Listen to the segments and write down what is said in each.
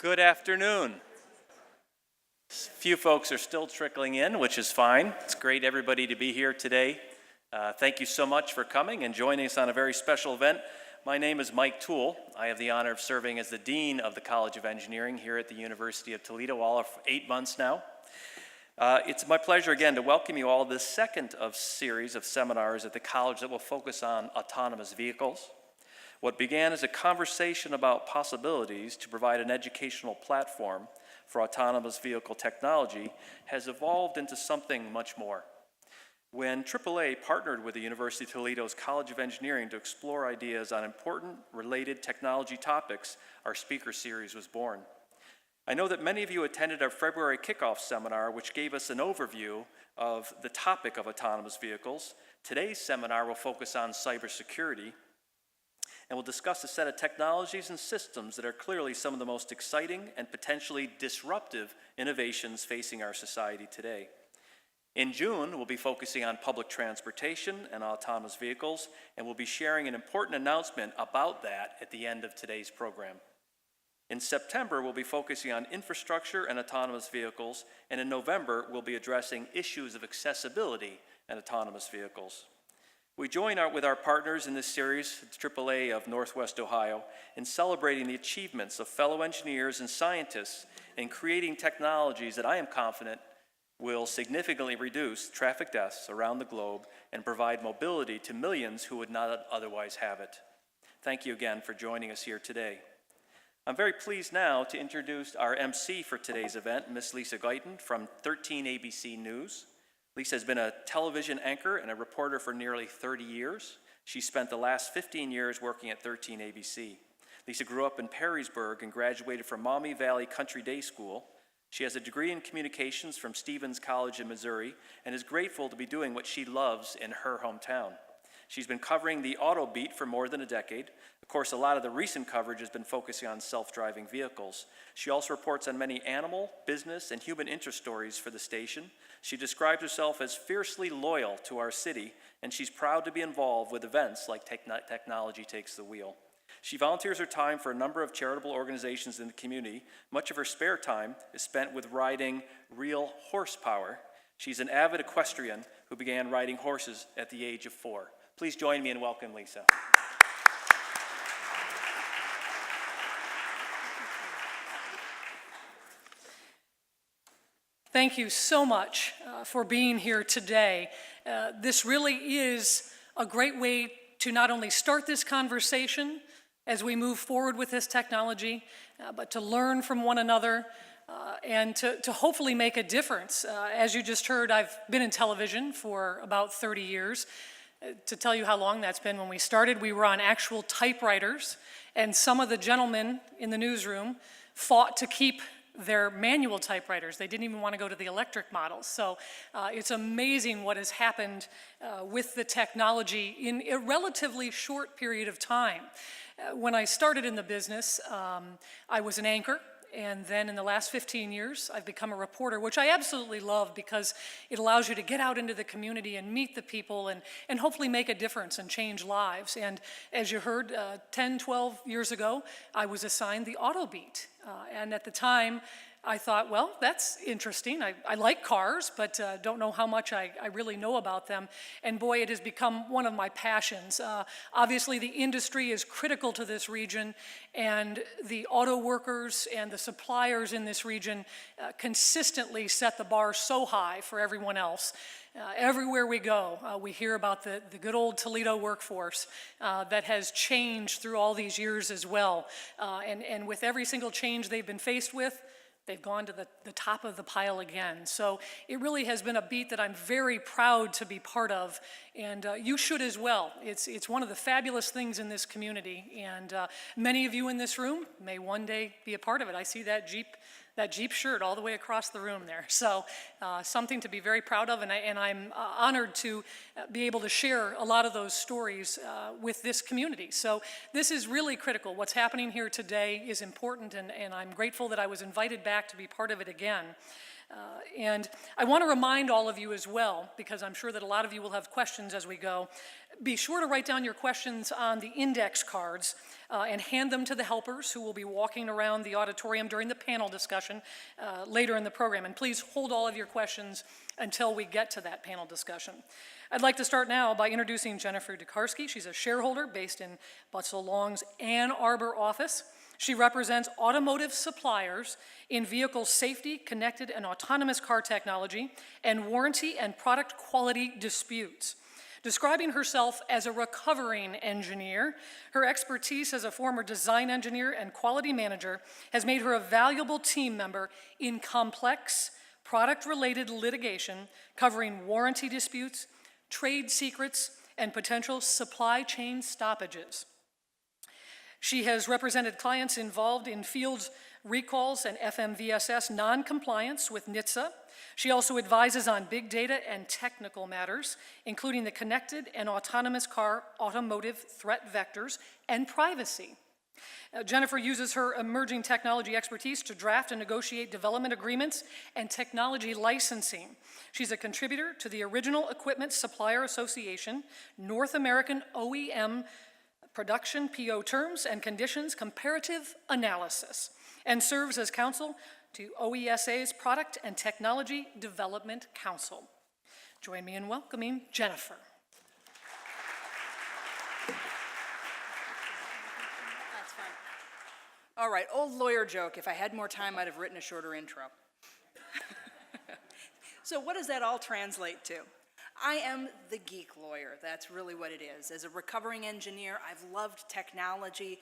Good afternoon. A few folks are still trickling in, which is fine. It's great everybody to be here today. Thank you so much for coming and joining us on a very special event. My name is Mike Toole. I have the honor of serving as the Dean of the College of Engineering here at the University of Toledo, all of 8 months now. It's my pleasure again to welcome you all to this second of series of seminars at the college that will focus on autonomous vehicles. What began as a conversation about possibilities to provide an educational platform for autonomous vehicle technology has evolved into something much more. When AAA partnered with the University of Toledo's College of Engineering to explore ideas on important related technology topics, our speaker series was born. I know that many of you attended our February kickoff seminar, which gave us an overview of the topic of autonomous vehicles. Today's seminar will focus on cybersecurity, and we'll discuss a set of technologies and systems that are clearly some of the most exciting and potentially disruptive innovations facing our society today. In June, we'll be focusing on public transportation and autonomous vehicles, and we'll be sharing an important announcement about that at the end of today's program. In September, we'll be focusing on infrastructure and autonomous vehicles, and in November, we'll be addressing issues of accessibility and autonomous vehicles. We join with our partners in this series, the AAA of Northwest Ohio, in celebrating the achievements of fellow engineers and scientists in creating technologies that I am confident will significantly reduce traffic deaths around the globe and provide mobility to millions who would not otherwise have it. Thank you again for joining us here today. I'm very pleased now to introduce our MC for today's event, Ms. Lisa Guyton from 13 ABC News. Lisa has been a television anchor and a reporter for nearly 30 years. She spent the last 15 years working at 13 ABC. Lisa grew up in Perrysburg and graduated from Maumee Valley Country Day School. She has a degree in communications from Stevens College in Missouri and is grateful to be doing what she loves in her hometown. She's been covering the auto beat for more than a decade. Of course, a lot of the recent coverage has been focusing on self-driving vehicles. She also reports on many animal, business, and human interest stories for the station. She describes herself as fiercely loyal to our city, and she's proud to be involved with events like Technology Takes the Wheel. She volunteers her time for a number of charitable organizations in the community. Much of her spare time is spent with riding real horsepower. She's an avid equestrian who began riding horses at the age of 4. Please join me in welcoming Lisa. Thank you so much for being here today. This really is a great way to not only start this conversation as we move forward with this technology, but to learn from one another and to hopefully make a difference. As you just heard, I've been in television for about 30 years. To tell you how long that's been, when we started, we were on actual typewriters, and some of the gentlemen in the newsroom fought to keep their manual typewriters. They didn't even want to go to the electric models. So it's amazing what has happened with the technology in a relatively short period of time. When I started in the business, I was an anchor. And then in the last 15 years, I've become a reporter, which I absolutely love because it allows you to get out into the community and meet the people and hopefully make a difference and change lives. And as you heard, 10, 12 years ago, I was assigned the auto beat. And at the time, I thought, well, that's interesting. I like cars, but don't know how much I really know about them. And boy, it has become one of my passions. Obviously, the industry is critical to this region, and the auto workers and the suppliers in this region consistently set the bar so high for everyone else. Everywhere we go, we hear about the good old Toledo workforce that has changed through all these years as well. And with every single change they've been faced with, they've gone to the top of the pile again. So it really has been a beat that I'm very proud to be part of, and you should as well. It's one of the fabulous things in this community, and many of you in this room may one day be a part of it. I see that Jeep shirt all the way across the room there. So something to be very proud of, and I'm honored to be able to share a lot of those stories with this community. So this is really critical. What's happening here today is important, and I'm grateful that I was invited back to be part of it again. And I want to remind all of you as well, because I'm sure that a lot of you will have questions as we go, be sure to write down your questions on the index cards and hand them to the helpers who will be walking around the auditorium during the panel discussion later in the program. And please hold all of your questions until we get to that panel discussion. I'd like to start now by introducing Jennifer Dukarski. She's a shareholder based in Butzel Long's Ann Arbor office. She represents automotive suppliers in vehicle safety, connected and autonomous car technology, and warranty and product quality disputes. Describing herself as a recovering engineer, her expertise as a former design engineer and quality manager has made her a valuable team member in complex product-related litigation covering warranty disputes, trade secrets, and potential supply chain stoppages. She has represented clients involved in field recalls and FMVSS non-compliance with NHTSA. She also advises on big data and technical matters, including the connected and autonomous car automotive threat vectors and privacy. Jennifer uses her emerging technology expertise to draft and negotiate development agreements and technology licensing. She's a contributor to the Original Equipment Supplier Association, North American OEM Production PO Terms and Conditions Comparative Analysis, and serves as counsel to OESA's Product and Technology Development Council. Join me in welcoming Jennifer. That's fine. All right, old lawyer joke. If I had more time, I'd have written a shorter intro. So what does that all translate to? I am the geek lawyer. That's really what it is. As a recovering engineer, I've loved technology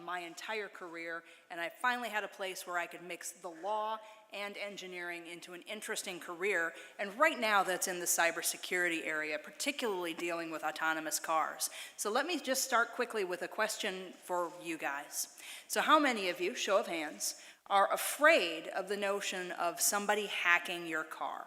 my entire career, and I finally had a place where I could mix the law and engineering into an interesting career, and right now that's in the cybersecurity area, particularly dealing with autonomous cars. So let me just start quickly with a question for you guys. So how many of you, show of hands, are afraid of the notion of somebody hacking your car?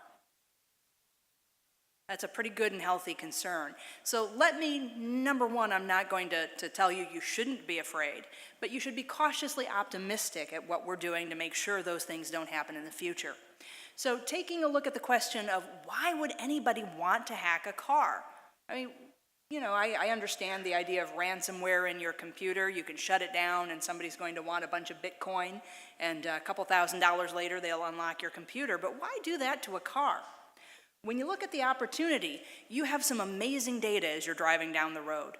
That's a pretty good and healthy concern. So let me, number one, I'm not going to tell you you shouldn't be afraid, but you should be cautiously optimistic at what we're doing to make sure those things don't happen in the future. So taking a look at the question of why would anybody want to hack a car? I mean, you know, I understand the idea of ransomware in your computer. You can shut it down and somebody's going to want a bunch of Bitcoin, and a couple $1,000s later they'll unlock your computer. But why do that to a car? When you look at the opportunity, you have some amazing data as you're driving down the road.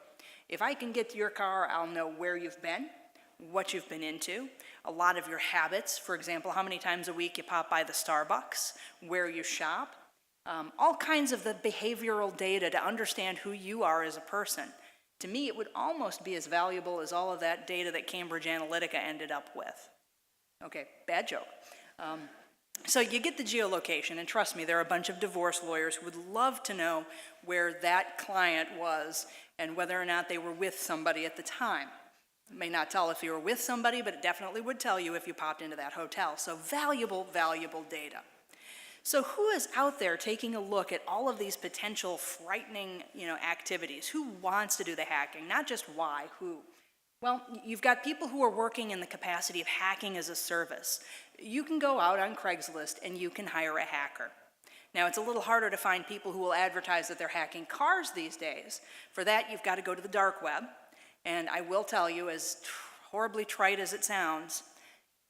If I can get to your car, I'll know where you've been, what you've been into, a lot of your habits. For example, how many times a week you pop by the Starbucks, where you shop, all kinds of the behavioral data to understand who you are as a person. To me, it would almost be as valuable as all of that data that Cambridge Analytica ended up with. Okay, bad joke. So you get the geolocation, and trust me, there are a bunch of divorce lawyers who would love to know where that client was and whether or not they were with somebody at the time. It may not tell if you were with somebody, but it definitely would tell you if you popped into that hotel. So valuable, valuable data. So who is out there taking a look at all of these potential frightening, activities? Who wants to do the hacking? Not just why, who? Well, you've got people who are working in the capacity of hacking as a service. You can go out on Craigslist and you can hire a hacker. Now, it's a little harder to find people who will advertise that they're hacking cars these days. For that, you've got to go to the dark web. And I will tell you, as horribly trite as it sounds,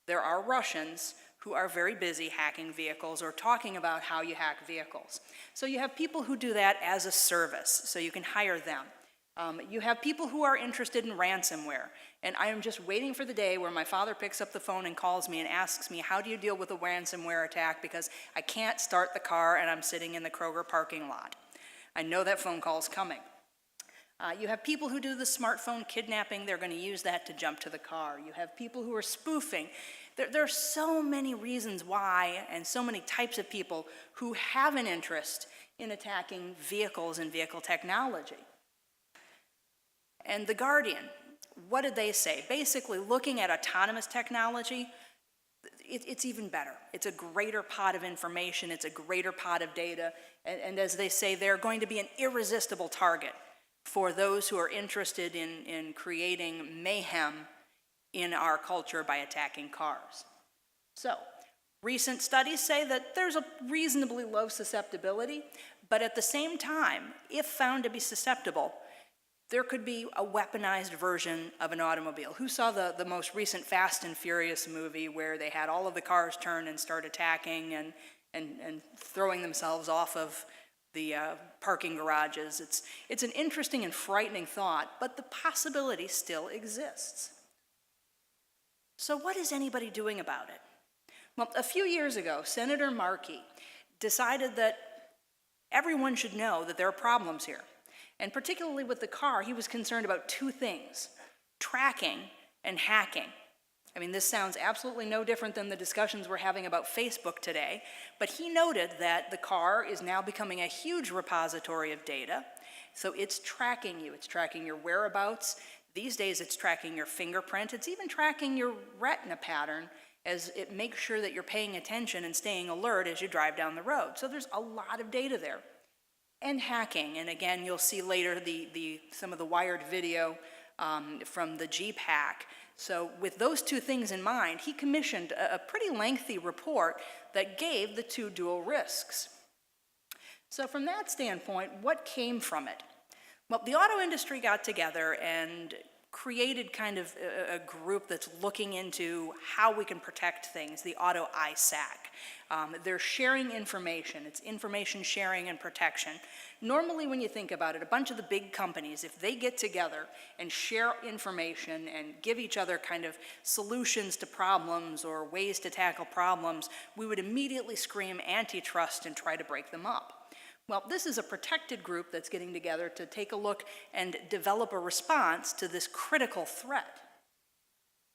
there are Russians who are very busy hacking vehicles or talking about how you hack vehicles. So you have people who do that as a service, so you can hire them. You have people who are interested in ransomware, and I am just waiting for the day where my father picks up the phone and calls me and asks me, how do you deal with a ransomware attack, because I can't start the car and I'm sitting in the Kroger parking lot. I know that phone call's coming. You have people who do the smartphone kidnapping. They're going to use that to jump to the car. You have people who are spoofing. There are so many reasons why, and so many types of people who have an interest in attacking vehicles and vehicle technology. And The Guardian, what did they say? Basically, looking at autonomous technology, it's even better. It's a greater pot of information. It's a greater pot of data. And as they say, they're going to be an irresistible target for those who are interested in creating mayhem in our culture by attacking cars. So, Recent studies say that there's a reasonably low susceptibility, but at the same time, if found to be susceptible, there could be a weaponized version of an automobile. Who saw the most recent Fast and Furious movie where they had all of the cars turn and start attacking and throwing themselves off of the parking garages? It's an interesting and frightening thought, but the possibility still exists. So what is anybody doing about it? Well, a few years ago, Senator Markey decided that everyone should know that there are problems here. And particularly with the car, he was concerned about two things: tracking and hacking. I mean, this sounds absolutely no different than the discussions we're having about Facebook today, but he noted that the car is now becoming a huge repository of data. So it's tracking you, it's tracking your whereabouts. These days it's tracking your fingerprint, it's even tracking your retina pattern, as it makes sure that you're paying attention and staying alert as you drive down the road. So there's a lot of data there. And hacking, and again, you'll see later some of the wired video from the Jeep hack. So with those two things in mind, he commissioned a pretty lengthy report that gave the two dual risks. So from that standpoint, what came from it? Well, the auto industry got together and created kind of a group that's looking into how we can protect things, the Auto ISAC. They're sharing information. It's information sharing and protection. Normally, when you think about it, a bunch of the big companies, if they get together and share information and give each other kind of solutions to problems or ways to tackle problems, we would immediately scream antitrust and try to break them up. Well, this is a protected group that's getting together to take a look and develop a response to this critical threat.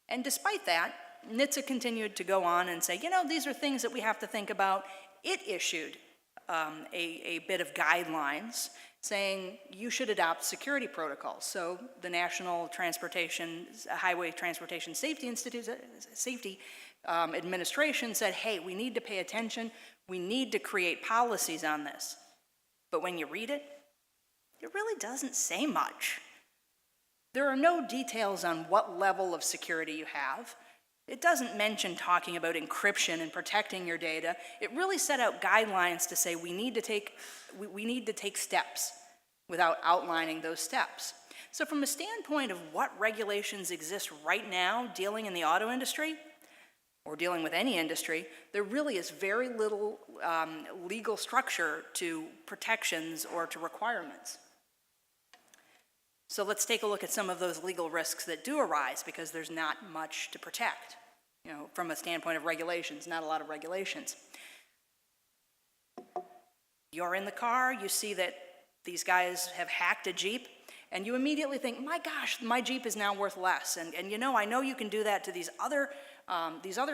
And despite that, NHTSA continued to go on and say, you know, these are things that we have to think about. It issued a bit of guidelines saying you should adopt security protocols. So the National Highway Transportation Safety Institute, Administration said, hey, we need to pay attention. We need to create policies on this. But when you read it, it really doesn't say much. There are no details on what level of security you have. It doesn't mention talking about encryption and protecting your data. It really set out guidelines to say we need to take steps without outlining those steps. So from a standpoint of what regulations exist right now dealing in the auto industry, or dealing with any industry, there really is very little legal structure to protections or to requirements. So let's take a look at some of those legal risks that do arise, because there's not much to protect. You know, from a standpoint of regulations, not a lot of regulations. You're in the car, you see that these guys have hacked a Jeep, and you immediately think, my gosh, my Jeep is now worth less. And you know, I know you can do that to these other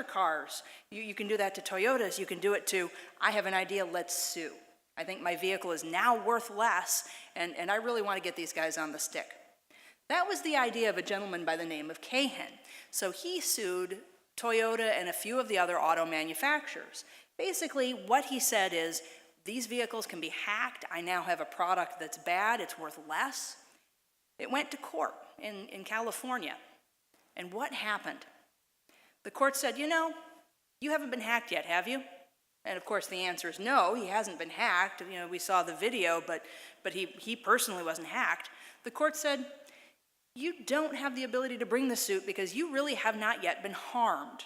cars. You can do that to Toyotas. You can do it to, I have an idea, let's sue. I think my vehicle is now worth less, and I really want to get these guys on the stick. That was the idea of a gentleman by the name of Cahan. So he sued Toyota and a few of the other auto manufacturers. Basically, what he said is, these vehicles can be hacked. I now have a product that's bad. It's worth less. It went to court in California. And what happened? The court said, you know, you haven't been hacked yet, have you? And of course the answer is no, he hasn't been hacked. You know, we saw the video, but he personally wasn't hacked. The court said, you don't have the ability to bring the suit because you really have not yet been harmed.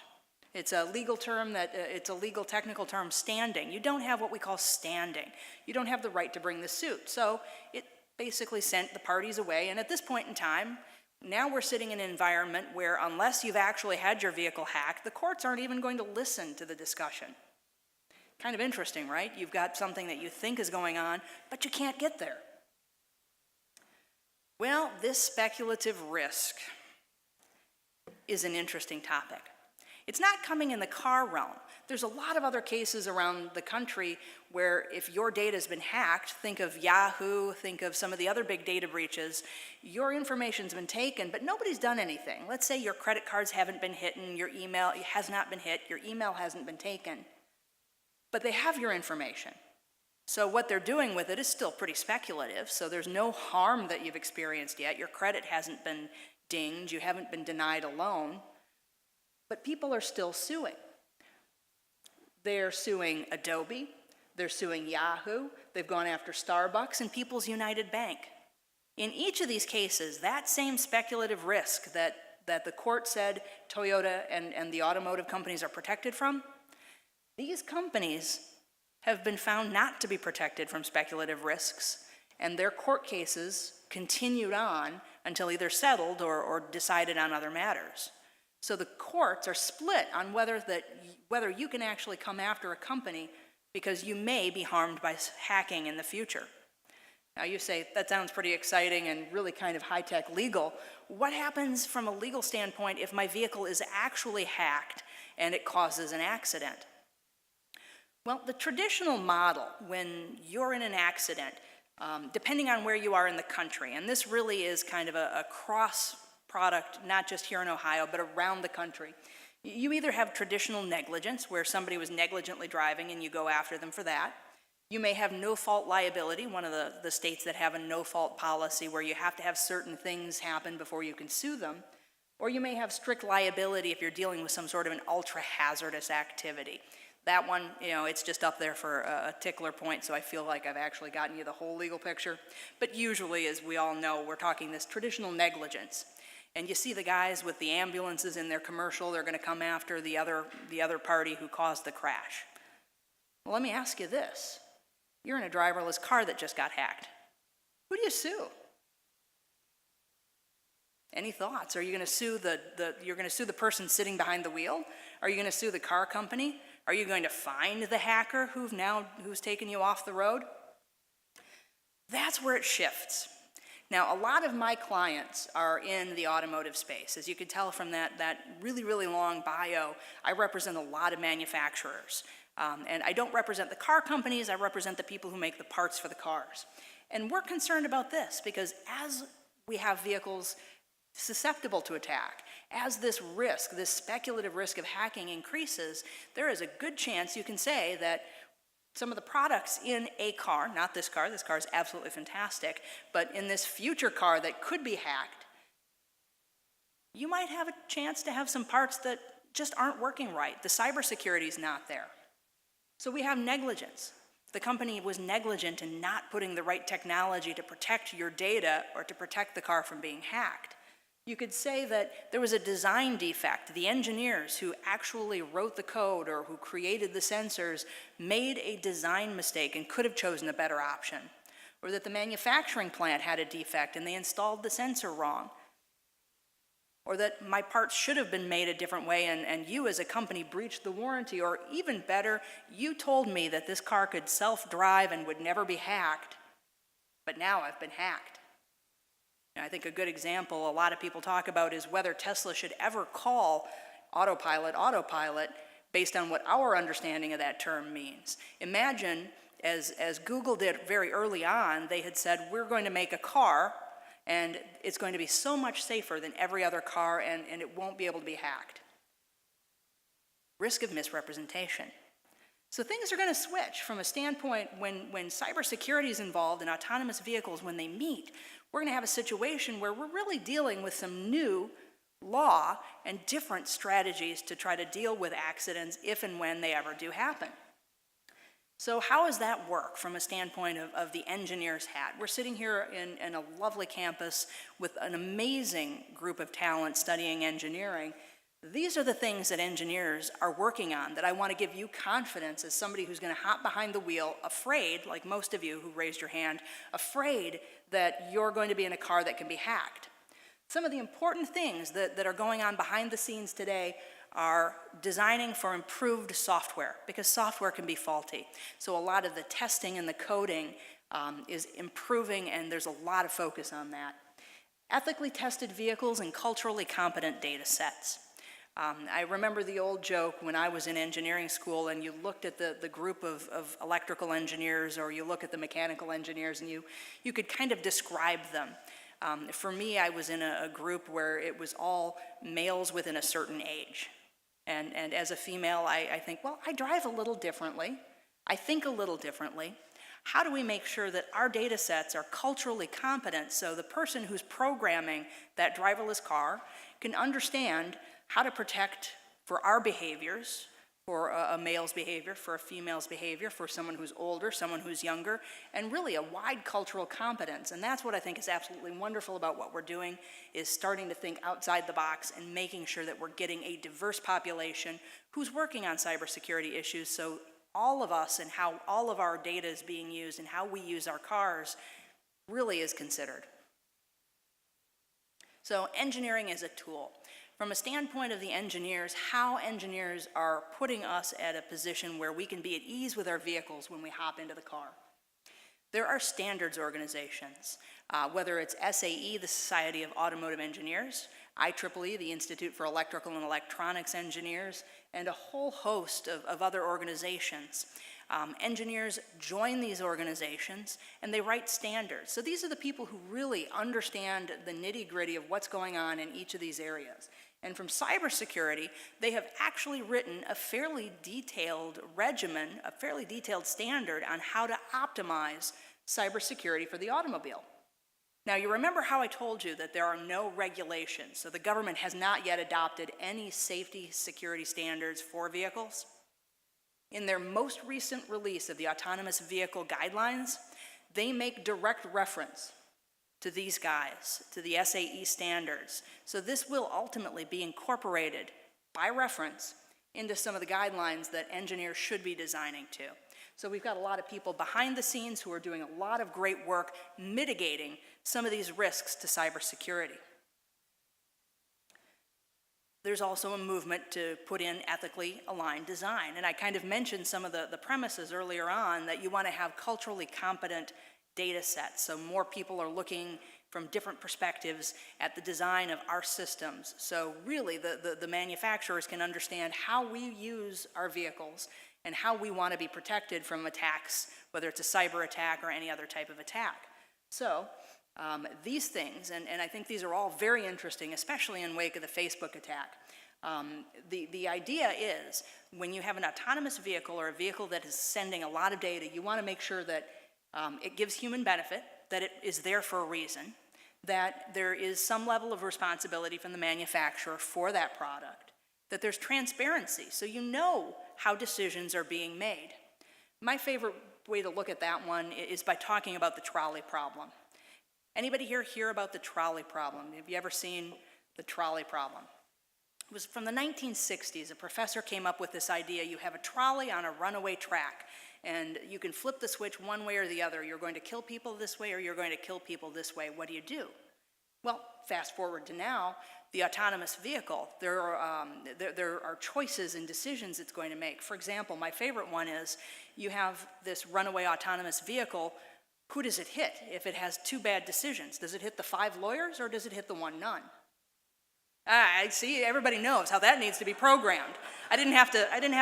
It's a legal term it's a legal technical term, standing. You don't have what we call standing. You don't have the right to bring the suit. So it basically sent the parties away, and at this point in time, now we're sitting in an environment where unless you've actually had your vehicle hacked, the courts aren't even going to listen to the discussion. Kind of interesting, right? You've got something that you think is going on, but you can't get there. Well, this speculative risk is an interesting topic. It's not coming in the car realm. There's a lot of other cases around the country where if your data has been hacked, think of Yahoo, think of some of the other big data breaches, your information's been taken, but nobody's done anything. Let's say your credit cards haven't been hit and your email has not been hit, your email hasn't been taken, but they have your information. So what they're doing with it is still pretty speculative, so there's no harm that you've experienced yet. Your credit hasn't been dinged, you haven't been denied a loan, but people are still suing. They're suing Adobe, they're suing Yahoo, they've gone after Starbucks and People's United Bank. In each of these cases, that same speculative risk that the court said Toyota and the automotive companies are protected from, these companies have been found not to be protected from speculative risks, and their court cases continued on until either settled or decided on other matters. So the courts are split on whether you can actually come after a company because you may be harmed by hacking in the future. Now you say, that sounds pretty exciting and really kind of high-tech legal. What happens from a legal standpoint if my vehicle is actually hacked and it causes an accident? Well, the traditional model, when you're in an accident, depending on where you are in the country, and this really is kind of a cross product, not just here in Ohio, but around the country. You either have traditional negligence, where somebody was negligently driving and you go after them for that. You may have no-fault liability, one of the states that have a no-fault policy where you have to have certain things happen before you can sue them. Or you may have strict liability if you're dealing with some sort of an ultra-hazardous activity. That one, it's just up there for a tickler point, so I feel like I've actually gotten you the whole legal picture. But usually, as we all know, we're talking this traditional negligence. And you see the guys with the ambulances in their commercial, they're going to come after the other party who caused the crash. Well, let me ask you this. You're in a driverless car that just got hacked. Who do you sue? Any thoughts? Are you going to sue the person sitting behind the wheel? Are you going to sue the car company? Are you going to find the hacker who's taken you off the road? That's where it shifts. Now, a lot of my clients are in the automotive space. As you could tell from that really, really long bio, I represent a lot of manufacturers. And I don't represent the car companies, I represent the people who make the parts for the cars. And we're concerned about this because as we have vehicles susceptible to attack, as this risk, this speculative risk of hacking increases, there is a good chance you can say that some of the products in a car, not this car is absolutely fantastic, but in this future car that could be hacked, you might have a chance to have some parts that just aren't working right. The cybersecurity is not there. So we have negligence. The company was negligent in not putting the right technology to protect your data or to protect the car from being hacked. You could say that there was a design defect. The engineers who actually wrote the code or who created the sensors made a design mistake and could have chosen a better option. Or that the manufacturing plant had a defect and they installed the sensor wrong. Or that my parts should have been made a different way and you as a company breached the warranty. Or even better, you told me that this car could self-drive and would never be hacked, but now I've been hacked. I think a good example a lot of people talk about is whether Tesla should ever call autopilot based on what our understanding of that term means. Imagine, as Google did very early on, they had said, we're going to make a car and it's going to be so much safer than every other car and it won't be able to be hacked. Risk of misrepresentation. So things are going to switch from a standpoint when cybersecurity is involved in autonomous vehicles, when they meet, we're going to have a situation where we're really dealing with some new law and different strategies to try to deal with accidents if and when they ever do happen. So how does that work from a standpoint of the engineer's hat? We're sitting here in a lovely campus with an amazing group of talent studying engineering. These are the things that engineers are working on that I want to give you confidence as somebody who's going to hop behind the wheel, afraid, like most of you who raised your hand, afraid that you're going to be in a car that can be hacked. Some of the important things that are going on behind the scenes today are designing for improved software, because software can be faulty. So a lot of the testing and the coding is improving, and there's a lot of focus on that. Ethically tested vehicles and culturally competent data sets. I remember the old joke when I was in engineering school and you looked at the group of electrical engineers or you look at the mechanical engineers and you could kind of describe them. For me, I was in a group where it was all males within a certain age. And as a female, I think, well, I drive a little differently. I think a little differently. How do we make sure that our data sets are culturally competent so the person who's programming that driverless car can understand how to protect for our behaviors, for a male's behavior, for a female's behavior, for someone who's older, someone who's younger, and really a wide cultural competence. And that's what I think is absolutely wonderful about what we're doing, is starting to think outside the box and making sure that we're getting a diverse population who's working on cybersecurity issues, so all of us and how all of our data is being used and how we use our cars really is considered. So engineering is a tool. From a standpoint of the engineers, how engineers are putting us at a position where we can be at ease with our vehicles when we hop into the car. There are standards organizations, whether it's SAE, the Society of Automotive Engineers, IEEE, the Institute for Electrical and Electronics Engineers, and a whole host of other organizations. Engineers join these organizations and they write standards. So these are the people who really understand the nitty-gritty of what's going on in each of these areas. And from cybersecurity, they have actually written a fairly detailed regimen, a fairly detailed standard on how to optimize cybersecurity for the automobile. Now, you remember how I told you that there are no regulations, so the government has not yet adopted any safety security standards for vehicles? In their most recent release of the Autonomous Vehicle Guidelines, they make direct reference to these guys, to the SAE standards. So this will ultimately be incorporated by reference into some of the guidelines that engineers should be designing to. So we've got a lot of people behind the scenes who are doing a lot of great work mitigating some of these risks to cybersecurity. There's also a movement to put in ethically aligned design. And I kind of mentioned some of the premises earlier on, that you want to have culturally competent data sets. So more people are looking from different perspectives at the design of our systems. So really the manufacturers can understand how we use our vehicles and how we want to be protected from attacks, whether it's a cyber attack or any other type of attack. So these things, and I think these are all very interesting, especially in wake of the Facebook attack. The idea is, when you have an autonomous vehicle or a vehicle that is sending a lot of data, you want to make sure that it gives human benefit, that it is there for a reason, that there is some level of responsibility from the manufacturer for that product, that there's transparency, so you know how decisions are being made. My favorite way to look at that one is by talking about the trolley problem. Anybody here hear about the trolley problem? Have you ever seen the trolley problem? It was from the 1960s. A professor came up with this idea. You have a trolley on a runaway track, and you can flip the switch one way or the other. You're going to kill people this way, or you're going to kill people this way. What do? Well, fast forward to now, the autonomous vehicle. There are choices and decisions it's going to make. For example, my favorite one is, you have this runaway autonomous vehicle. Who does it hit if it has two bad decisions? Does it hit the 5 lawyers, or does it hit the 1 none? I see, everybody knows how that needs to be programmed. I didn't have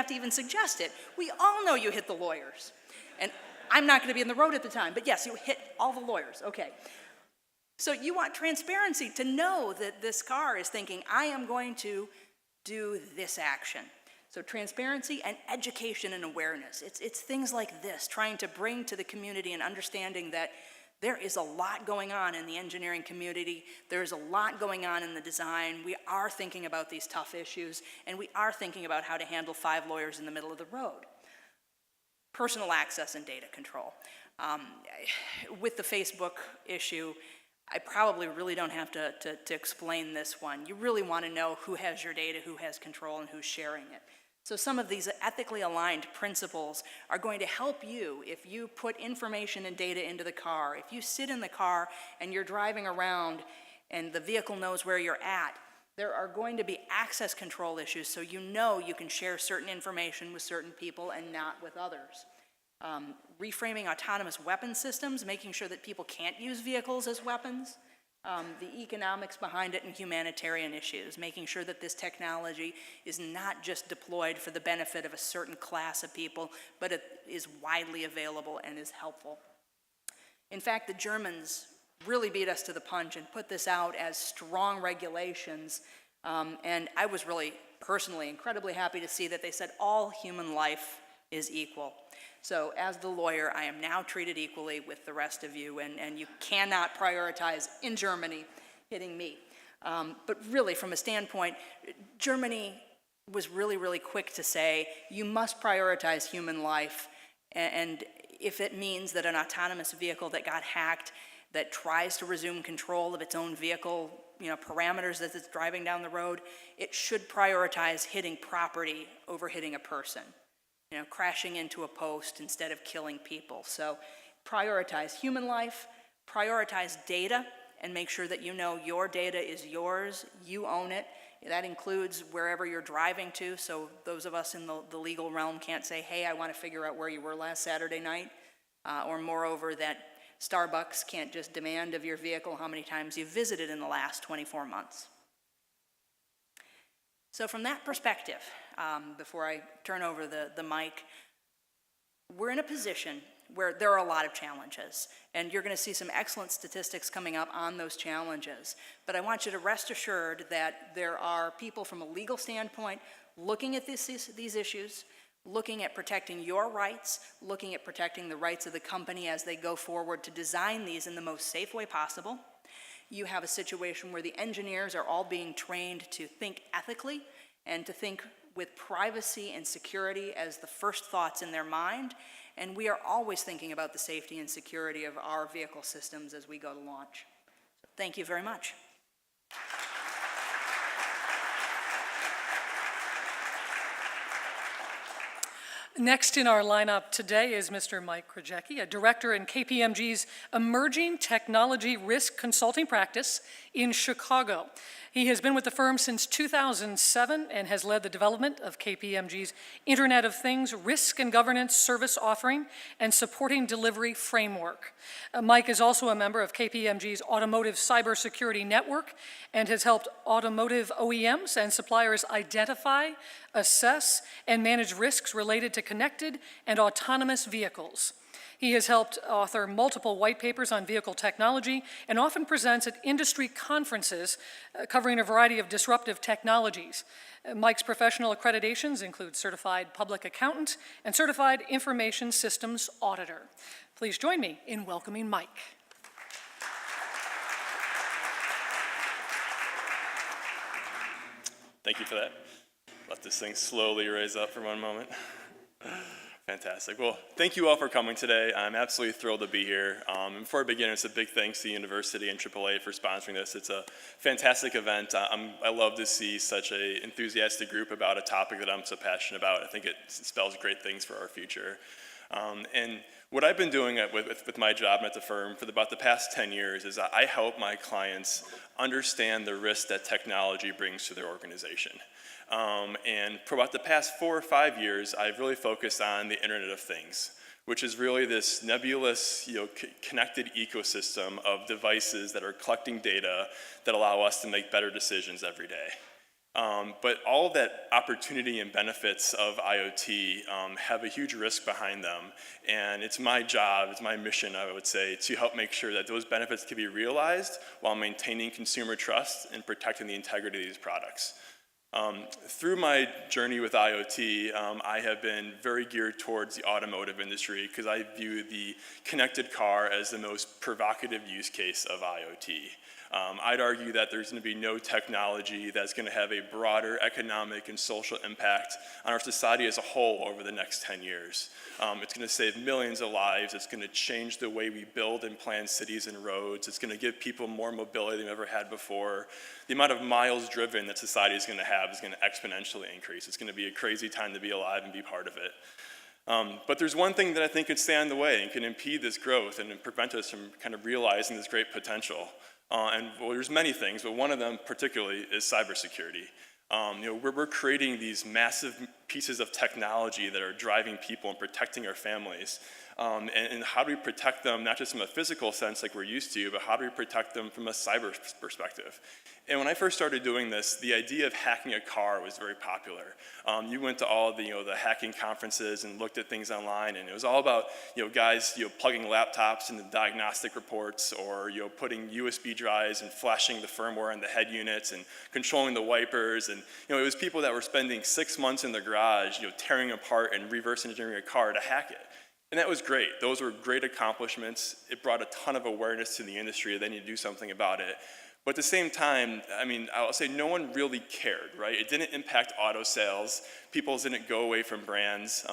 to even suggest it. We all know you hit the lawyers. And I'm not going to be in the road at the time, but yes, you hit all the lawyers. Okay. So you want transparency to know that this car is thinking, I am going to do this action. So transparency and education and awareness. It's things like this, trying to bring to the community an understanding that there is a lot going on in the engineering community. There's a lot going on in the design. We are thinking about these tough issues, and we are thinking about how to handle 5 lawyers in the middle of the road. Personal access and data control. With the Facebook issue, I probably really don't have to explain this one. You really want to know who has your data, who has control, and who's sharing it. So some of these ethically aligned principles are going to help you if you put information and data into the car. If you sit in the car and you're driving around and the vehicle knows where you're at, there are going to be access control issues, so you know you can share certain information with certain people and not with others. Reframing autonomous weapon systems, making sure that people can't use vehicles as weapons. The economics behind it and humanitarian issues, making sure that this technology is not just deployed for the benefit of a certain class of people, but it is widely available and is helpful. In fact, the Germans really beat us to the punch and put this out as strong regulations, and I was really personally incredibly happy to see that they said all human life is equal. So as the lawyer, I am now treated equally with the rest of you, and you cannot prioritize in Germany hitting me. But really, from a standpoint, Germany was really, really quick to say, you must prioritize human life, and if it means that an autonomous vehicle that got hacked, that tries to resume control of its own vehicle, parameters as it's driving down the road, it should prioritize hitting property over hitting a person, crashing into a post instead of killing people. So prioritize human life, prioritize data, and make sure that your data is yours, you own it. That includes wherever you're driving to, so those of us in the legal realm can't say, hey, I want to figure out where you were last Saturday night, or moreover, that Starbucks can't just demand of your vehicle how many times you've visited in the last 24 months. So from that perspective, before I turn over the mic, we're in a position where there are a lot of challenges, and you're going to see some excellent statistics coming up on those challenges. But I want you to rest assured that there are people from a legal standpoint looking at these issues, looking at protecting your rights, looking at protecting the rights of the company as they go forward to design these in the most safe way possible. You have a situation where the engineers are all being trained to think ethically and to think with privacy and security as the first thoughts in their mind. And we are always thinking about the safety and security of our vehicle systems as we go to launch. Thank you very much. Next in our lineup today is Mr. Mike Krajewski, a director in KPMG's Emerging Technology Risk Consulting Practice in Chicago. He has been with the firm since 2007 and has led the development of KPMG's Internet of Things risk and governance service offering and supporting delivery framework. Mike is also a member of KPMG's Automotive Cybersecurity Network and has helped automotive OEMs and suppliers identify, assess, and manage risks related to connected and autonomous vehicles. He has helped author multiple white papers on vehicle technology and often presents at industry conferences covering a variety of disruptive technologies. Mike's professional accreditations include Certified Public Accountant and Certified Information Systems Auditor. Please join me in welcoming Mike. Thank you for that. Let this thing slowly raise up for one moment. Fantastic. Well, thank you all for coming today. I'm absolutely thrilled to be here. And before I begin, it's a big thanks to the university and AAA for sponsoring this. It's a fantastic event. I love to see such an enthusiastic group about a topic that I'm so passionate about. I think it spells great things for our future. And what I've been doing with my job at the firm for about the past 10 years is I help my clients understand the risk that technology brings to their organization. And for about the past 4 or 5 years, I've really focused on the Internet of Things, which is really this nebulous, connected ecosystem of devices that are collecting data that allow us to make better decisions every day. But all of that opportunity and benefits of IoT have a huge risk behind them. And it's my job, it's my mission, I would say, to help make sure that those benefits can be realized while maintaining consumer trust and protecting the integrity of these products. Through my journey with IoT, I have been very geared towards the automotive industry because I view the connected car as the most provocative use case of IoT. I'd argue that there's going to be no technology that's going to have a broader economic and social impact on our society as a whole over the next 10 years. It's going to save millions of lives. It's going to change the way we build and plan cities and roads. It's going to give people more mobility than we've ever had before. The amount of miles driven that society is going to have is going to exponentially increase. It's going to be a crazy time to be alive and be part of it. But there's one thing that I think could stand in the way and can impede this growth and prevent us from kind of realizing this great potential. There's many things, but one of them particularly is cybersecurity. We're creating these massive pieces of technology that are driving people and protecting our families. And how do we protect them, not just from a physical sense like we're used to, but how do we protect them from a cyber perspective? And when I first started doing this, the idea of hacking a car was very popular. You went to all the hacking conferences and looked at things online, and it was all about guys plugging laptops into diagnostic reports, or putting USB drives and flashing the firmware in the head units and controlling the wipers. And it was people that were spending 6 months in the garage, tearing apart and reverse engineering a car to hack it. And that was great. Those were great accomplishments. It brought a ton of awareness to the industry. They need to do something about it. But at the same time, I mean, I'll say no one really cared, right? It didn't impact auto sales. People didn't go away from brands.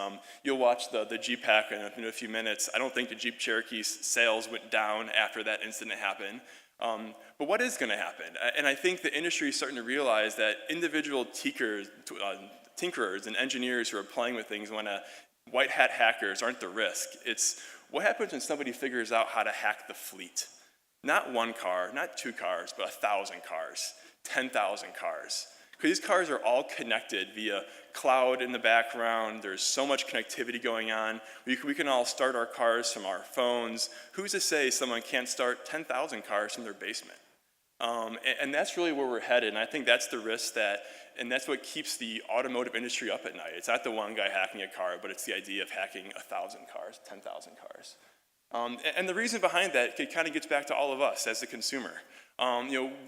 You'll watch the Jeep hack in a few minutes. I don't think the Jeep Cherokee's sales went down after that incident happened. But what is going to happen? And I think the industry is starting to realize that individual tinkerers and engineers who are playing with things when white hat hackers aren't the risk. It's what happens when somebody figures out how to hack the fleet. Not one car, not 2 cars, but 1,000 cars, 10,000 cars. Because these cars are all connected via cloud in the background. There's so much connectivity going on. We can all start our cars from our phones. Who's to say someone can't start 10,000 cars from their basement? And that's really where we're headed. And I think that's the risk and that's what keeps the automotive industry up at night. It's not the one guy hacking a car, but it's the idea of hacking 1,000 cars, 10,000 cars. And the reason behind that, it kind of gets back to all of us as the consumer.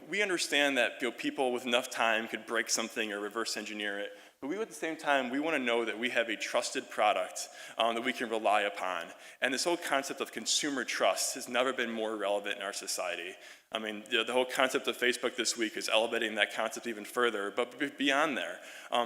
We understand that people with enough time could break something or reverse engineer it, but at the same time, we want to know that we have a trusted product that we can rely upon. And this whole concept of consumer trust has never been more relevant in our society. I mean, the whole concept of Facebook this week is elevating that concept even further, but beyond there,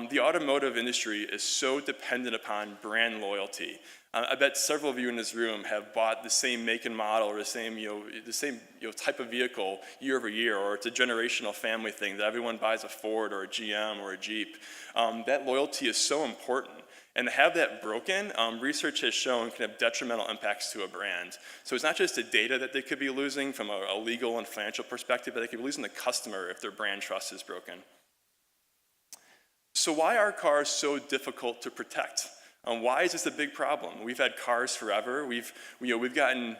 the automotive industry is so dependent upon brand loyalty. I bet several of you in this room have bought the same make and model or the same type of vehicle year over year, or it's a generational family thing that everyone buys a Ford or a GM or a Jeep. That loyalty is so important. And to have that broken, research has shown can have detrimental impacts to a brand. So it's not just the data that they could be losing from a legal and financial perspective, but they could be losing the customer if their brand trust is broken. So why are cars so difficult to protect? Why is this a big problem? We've had cars forever. We've gotten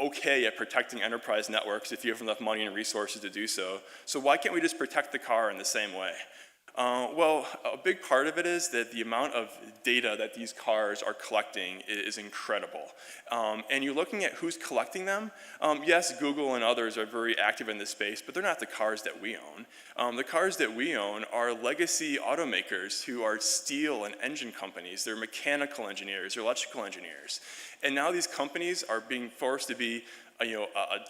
okay at protecting enterprise networks if you have enough money and resources to do so. So why can't we just protect the car in the same way? Well, a big part of it is that the amount of data that these cars are collecting is incredible. And you're looking at who's collecting them. Yes, Google and others are very active in this space, but they're not the cars that we own. The cars that we own are legacy automakers who are steel and engine companies. They're mechanical engineers, they're electrical engineers. And now these companies are being forced to be an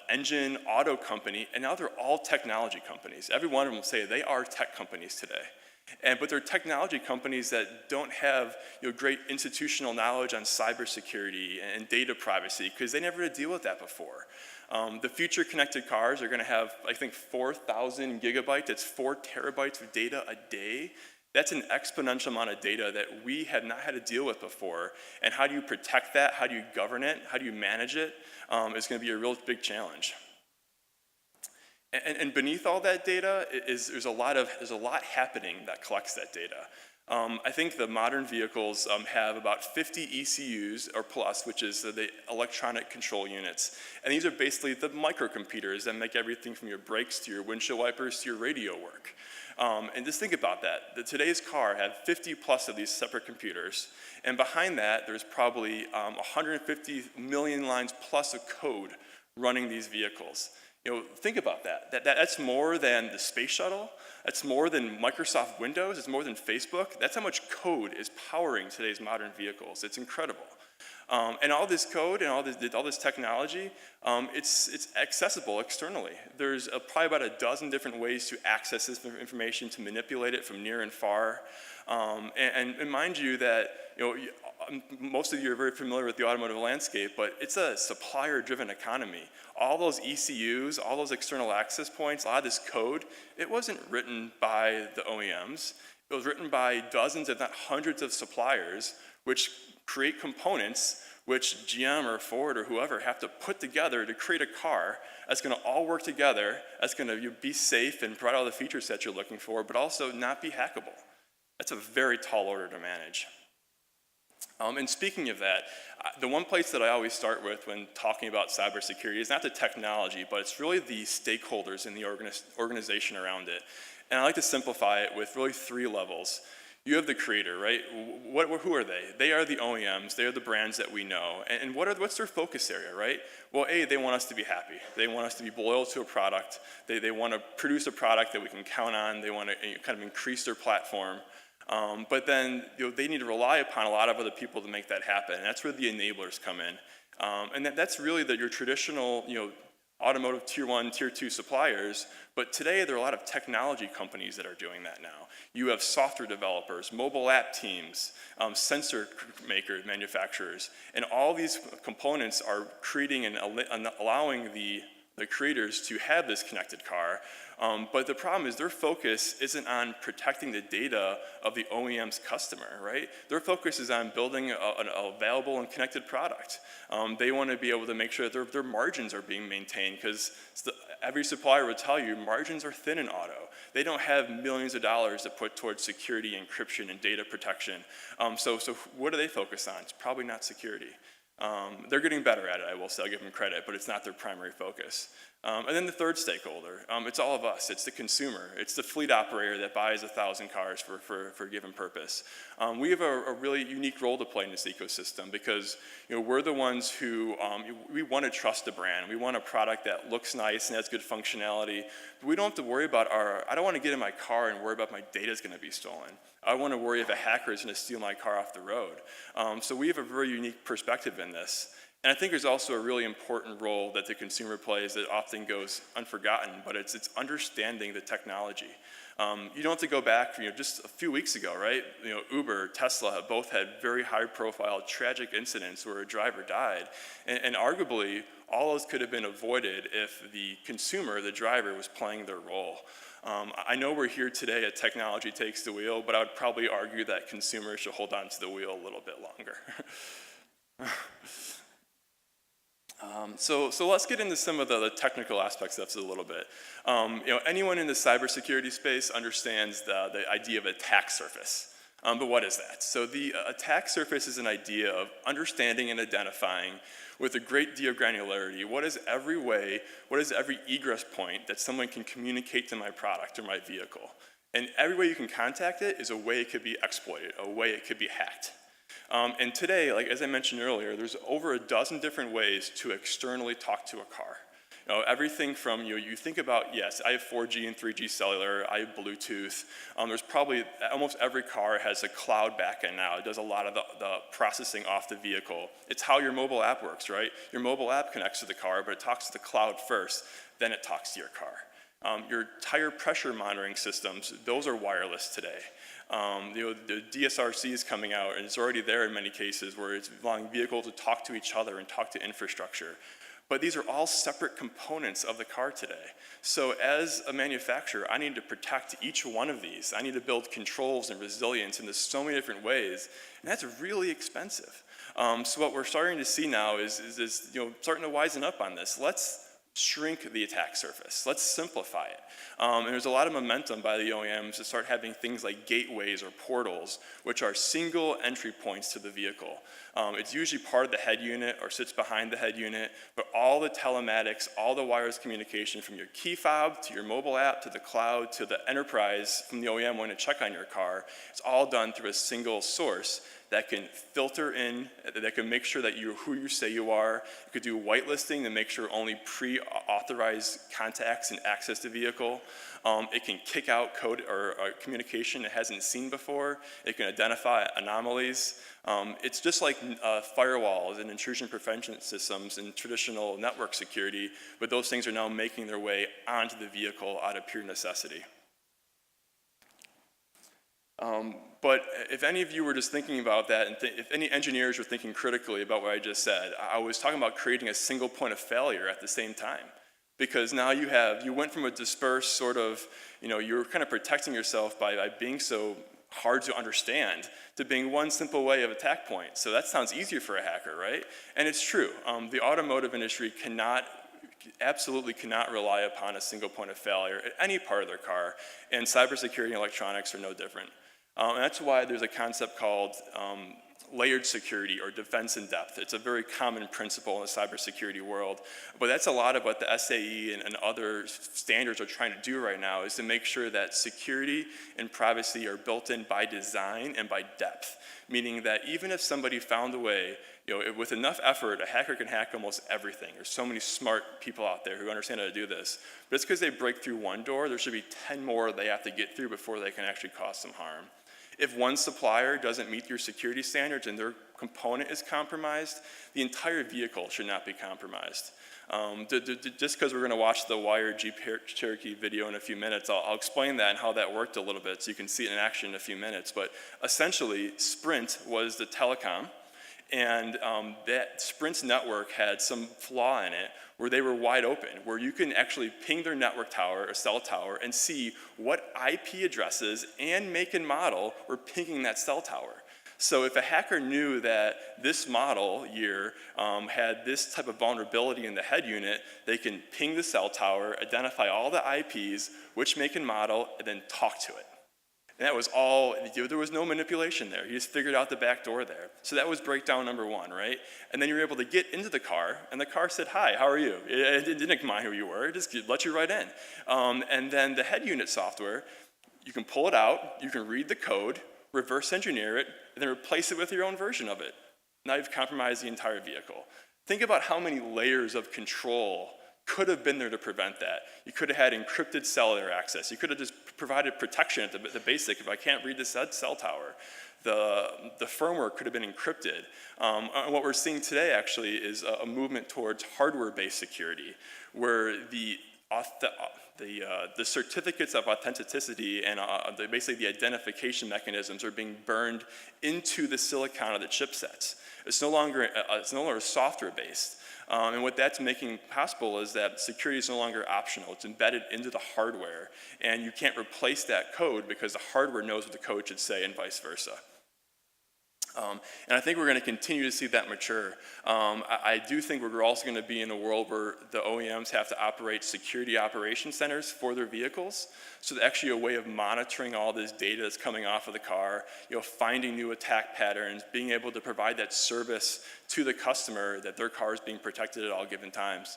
engine auto company, and now they're all technology companies. Every one of them will say they are tech companies today. But they're technology companies that don't have great institutional knowledge on cybersecurity and data privacy, because they never had to deal with that before. The future connected cars are going to have, I think, 4,000 gigabytes. That's 4 terabytes of data a day. That's an exponential amount of data that we have not had to deal with before. And how do you protect that? How do you govern it? How do you manage it? Is going to be a real big challenge. And beneath all that data there's a lot happening that collects that data. I think the modern vehicles have about 50 ECUs or plus, which is the electronic control units. And these are basically the microcomputers that make everything from your brakes to your windshield wipers to your radio work. And just think about that. Today's car had 50 plus of these separate computers. And behind that, there's probably 150 million lines plus of code running these vehicles. Think about that. That's more than the space shuttle. That's more than Microsoft Windows. It's more than Facebook. That's how much code is powering today's modern vehicles. It's incredible. And all this code and all this technology, it's accessible externally. There's probably about a dozen different ways to access this information, to manipulate it from near and far. And mind you that most of you are very familiar with the automotive landscape, but it's a supplier-driven economy. All those ECUs, all those external access points, a lot of this code, it wasn't written by the OEMs. It was written by dozens, if not hundreds of suppliers, which create components which GM or Ford or whoever have to put together to create a car that's going to all work together, that's going to be safe and provide all the features that you're looking for, but also not be hackable. That's a very tall order to manage. And speaking of that, the one place that I always start with when talking about cybersecurity is not the technology, but it's really the stakeholders in the organization around it. And I like to simplify it with really 3 levels. You have the creator, right? Who are they? They are the OEMs. They are the brands that we know. And what's their focus area, right? Well, they want us to be happy. They want us to be loyal to a product. They want to produce a product that we can count on. They want to kind of increase their platform. But then they need to rely upon a lot of other people to make that happen. And that's where the enablers come in. And that's really your traditional automotive tier 1, tier 2 suppliers, but today there are a lot of technology companies that are doing that now. You have software developers, mobile app teams, sensor makers, manufacturers, and all these components are creating and allowing the creators to have this connected car. But the problem is their focus isn't on protecting the data of the OEM's customer, right? Their focus is on building a valuable and connected product. They want to be able to make sure that their margins are being maintained, because every supplier will tell you margins are thin in auto. They don't have millions of dollars to put towards security, encryption, and data protection. So what do they focus on? It's probably not security. They're getting better at it, I will say, I'll give them credit, but it's not their primary focus. And then the third stakeholder, it's all of us. It's the consumer. It's the fleet operator that buys 1,000 cars for a given purpose. We have a really unique role to play in this ecosystem, because we're the ones who, we want to trust the brand. We want a product that looks nice and has good functionality. But we don't have to worry about I don't want to get in my car and worry about my data is going to be stolen. I want to worry if a hacker is going to steal my car off the road. So we have a very unique perspective in this. And I think there's also a really important role that the consumer plays that often goes unforgotten, but it's understanding the technology. You don't have to go back, just a few weeks ago, right? Uber, Tesla have both had very high-profile, tragic incidents where a driver died, and arguably all those could have been avoided if the consumer, the driver, was playing their role. I know we're here today at Technology Takes the Wheel, but I would probably argue that consumers should hold on to the wheel a little bit longer. So let's get into some of the technical aspects of this a little bit. Anyone in the cybersecurity space understands the idea of attack surface. But what is that? So the attack surface is an idea of understanding and identifying with a great deal of granularity what is every egress point that someone can communicate to my product or my vehicle. And every way you can contact it is a way it could be exploited, a way it could be hacked. And today, as I mentioned earlier, there's over a dozen different ways to externally talk to a car. Everything from, you think about, yes, I have 4G and 3G cellular, I have Bluetooth. There's probably, almost every car has a cloud backend now. It does a lot of the processing off the vehicle. It's how your mobile app works, right? Your mobile app connects to the car, but it talks to the cloud first, then it talks to your car. Your tire pressure monitoring systems, those are wireless today. The DSRC is coming out, and it's already there in many cases, where it's allowing vehicles to talk to each other and talk to infrastructure. But these are all separate components of the car today. So as a manufacturer, I need to protect each one of these. I need to build controls and resilience into so many different ways, and that's really expensive. So what we're starting to see now is starting to wisen up on this. Let's shrink the attack surface. Let's simplify it. And there's a lot of momentum by the OEMs to start having things like gateways or portals, which are single entry points to the vehicle. It's usually part of the head unit or sits behind the head unit, but all the telematics, all the wireless communication from your key fob to your mobile app to the cloud to the enterprise from the OEM when to check on your car, it's all done through a single source that can filter in, that can make sure that you're who you say you are. You could do whitelisting to make sure only pre-authorized contacts and access the vehicle. It can kick out code or communication it hasn't seen before. It can identify anomalies. It's just like firewalls and intrusion prevention systems and traditional network security, but those things are now making their way onto the vehicle out of pure necessity. But if any of you were just thinking about that, and if any engineers were thinking critically about what I just said, I was talking about creating a single point of failure at the same time. Because now you went from a dispersed sort of, you're kind of protecting yourself by being so hard to understand to being one simple way of attack point. So that sounds easier for a hacker, right? And it's true. The automotive industry absolutely cannot rely upon a single point of failure at any part of their car, and cybersecurity and electronics are no different. And that's why there's a concept called layered security or defense in depth. It's a very common principle in the cybersecurity world, but that's a lot of what the SAE and other standards are trying to do right now, is to make sure that security and privacy are built in by design and by depth, meaning that even if somebody found a way, with enough effort, a hacker can hack almost everything. There's so many smart people out there who understand how to do this. But it's because they break through one door, there should be 10 more they have to get through before they can actually cause some harm. If one supplier doesn't meet your security standards and their component is compromised, the entire vehicle should not be compromised. Just because we're going to watch the Wired Jeep Cherokee video in a few minutes, I'll explain that and how that worked a little bit so you can see it in action in a few minutes. But essentially, Sprint was the telecom, and that Sprint's network had some flaw in it where they were wide open, where you can actually ping their network tower or cell tower and see what IP addresses and make and model were pinging that cell tower. So if a hacker knew that this model year had this type of vulnerability in the head unit, they can ping the cell tower, identify all the IPs, which make and model, and then talk to it. And that was all, there was no manipulation there. You just figured out the back door there. So that was breakdown number one, right? And then you were able to get into the car, and the car said, hi, how are you? It didn't mind who you were, it just let you right in. And then the head unit software, you can pull it out, you can read the code, reverse engineer it, and then replace it with your own version of it. Now you've compromised the entire vehicle. Think about how many layers of control could have been there to prevent that. You could have had encrypted cellular access. You could have just provided protection at the basic. If I can't read the cell tower, the firmware could have been encrypted. And what we're seeing today actually is a movement towards hardware-based security, where the certificates of authenticity and basically the identification mechanisms are being burned into the silicon of the chipsets. It's no longer software-based. And what that's making possible is that security is no longer optional. It's embedded into the hardware. And you can't replace that code because the hardware knows what the code should say and vice versa. And I think we're going to continue to see that mature. I do think we're also going to be in a world where the OEMs have to operate security operation centers for their vehicles. So there's actually a way of monitoring all this data that's coming off of the car, finding new attack patterns, being able to provide that service to the customer that their car is being protected at all given times.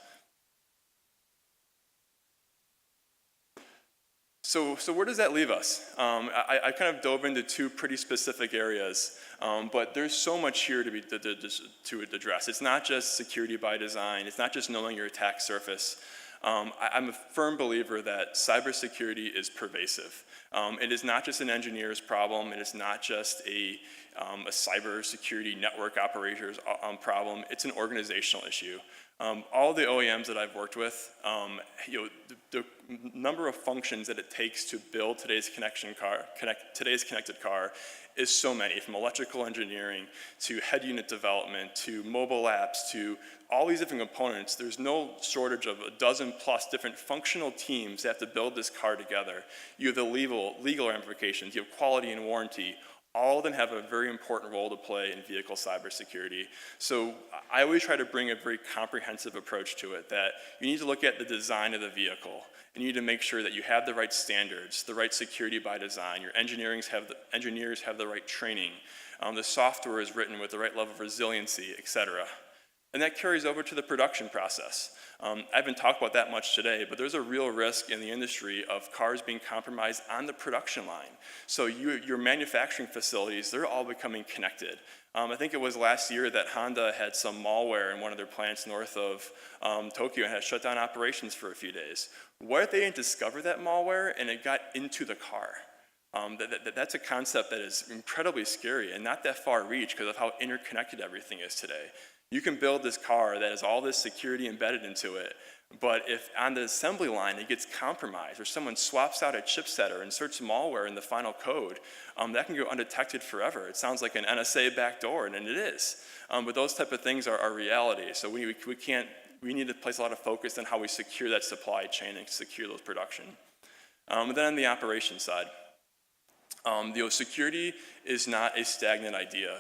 So where does that leave us? I kind of dove into two pretty specific areas, but there's so much here to address. It's not just security by design. It's not just knowing your attack surface. I'm a firm believer that cybersecurity is pervasive. It is not just an engineer's problem. It is not just a cybersecurity network operator's problem. It's an organizational issue. All the OEMs that I've worked with, the number of functions that it takes to build today's connected car is so many, from electrical engineering to head unit development to mobile apps to all these different components. There's no shortage of a dozen plus different functional teams that have to build this car together. You have the legal ramifications, you have quality and warranty. All of them have a very important role to play in vehicle cybersecurity. So I always try to bring a very comprehensive approach to it, that you need to look at the design of the vehicle. And you need to make sure that you have the right standards, the right security by design. Your engineers have the right training. The software is written with the right level of resiliency, et cetera. And that carries over to the production process. I haven't talked about that much today, but there's a real risk in the industry of cars being compromised on the production line. So your manufacturing facilities, they're all becoming connected. I think it was last year that Honda had some malware in one of their plants north of Tokyo and had shut down operations for a few days. What if they didn't discover that malware and it got into the car? That's a concept that is incredibly scary and not that far reach because of how interconnected everything is today. You can build this car that has all this security embedded into it, but if on the assembly line it gets compromised or someone swaps out a chipset or inserts malware in the final code, that can go undetected forever. It sounds like an NSA backdoor, and it is. But those type of things are reality. So we need to place a lot of focus on how we secure that supply chain and secure those production. And then on the operations side, security is not a stagnant idea.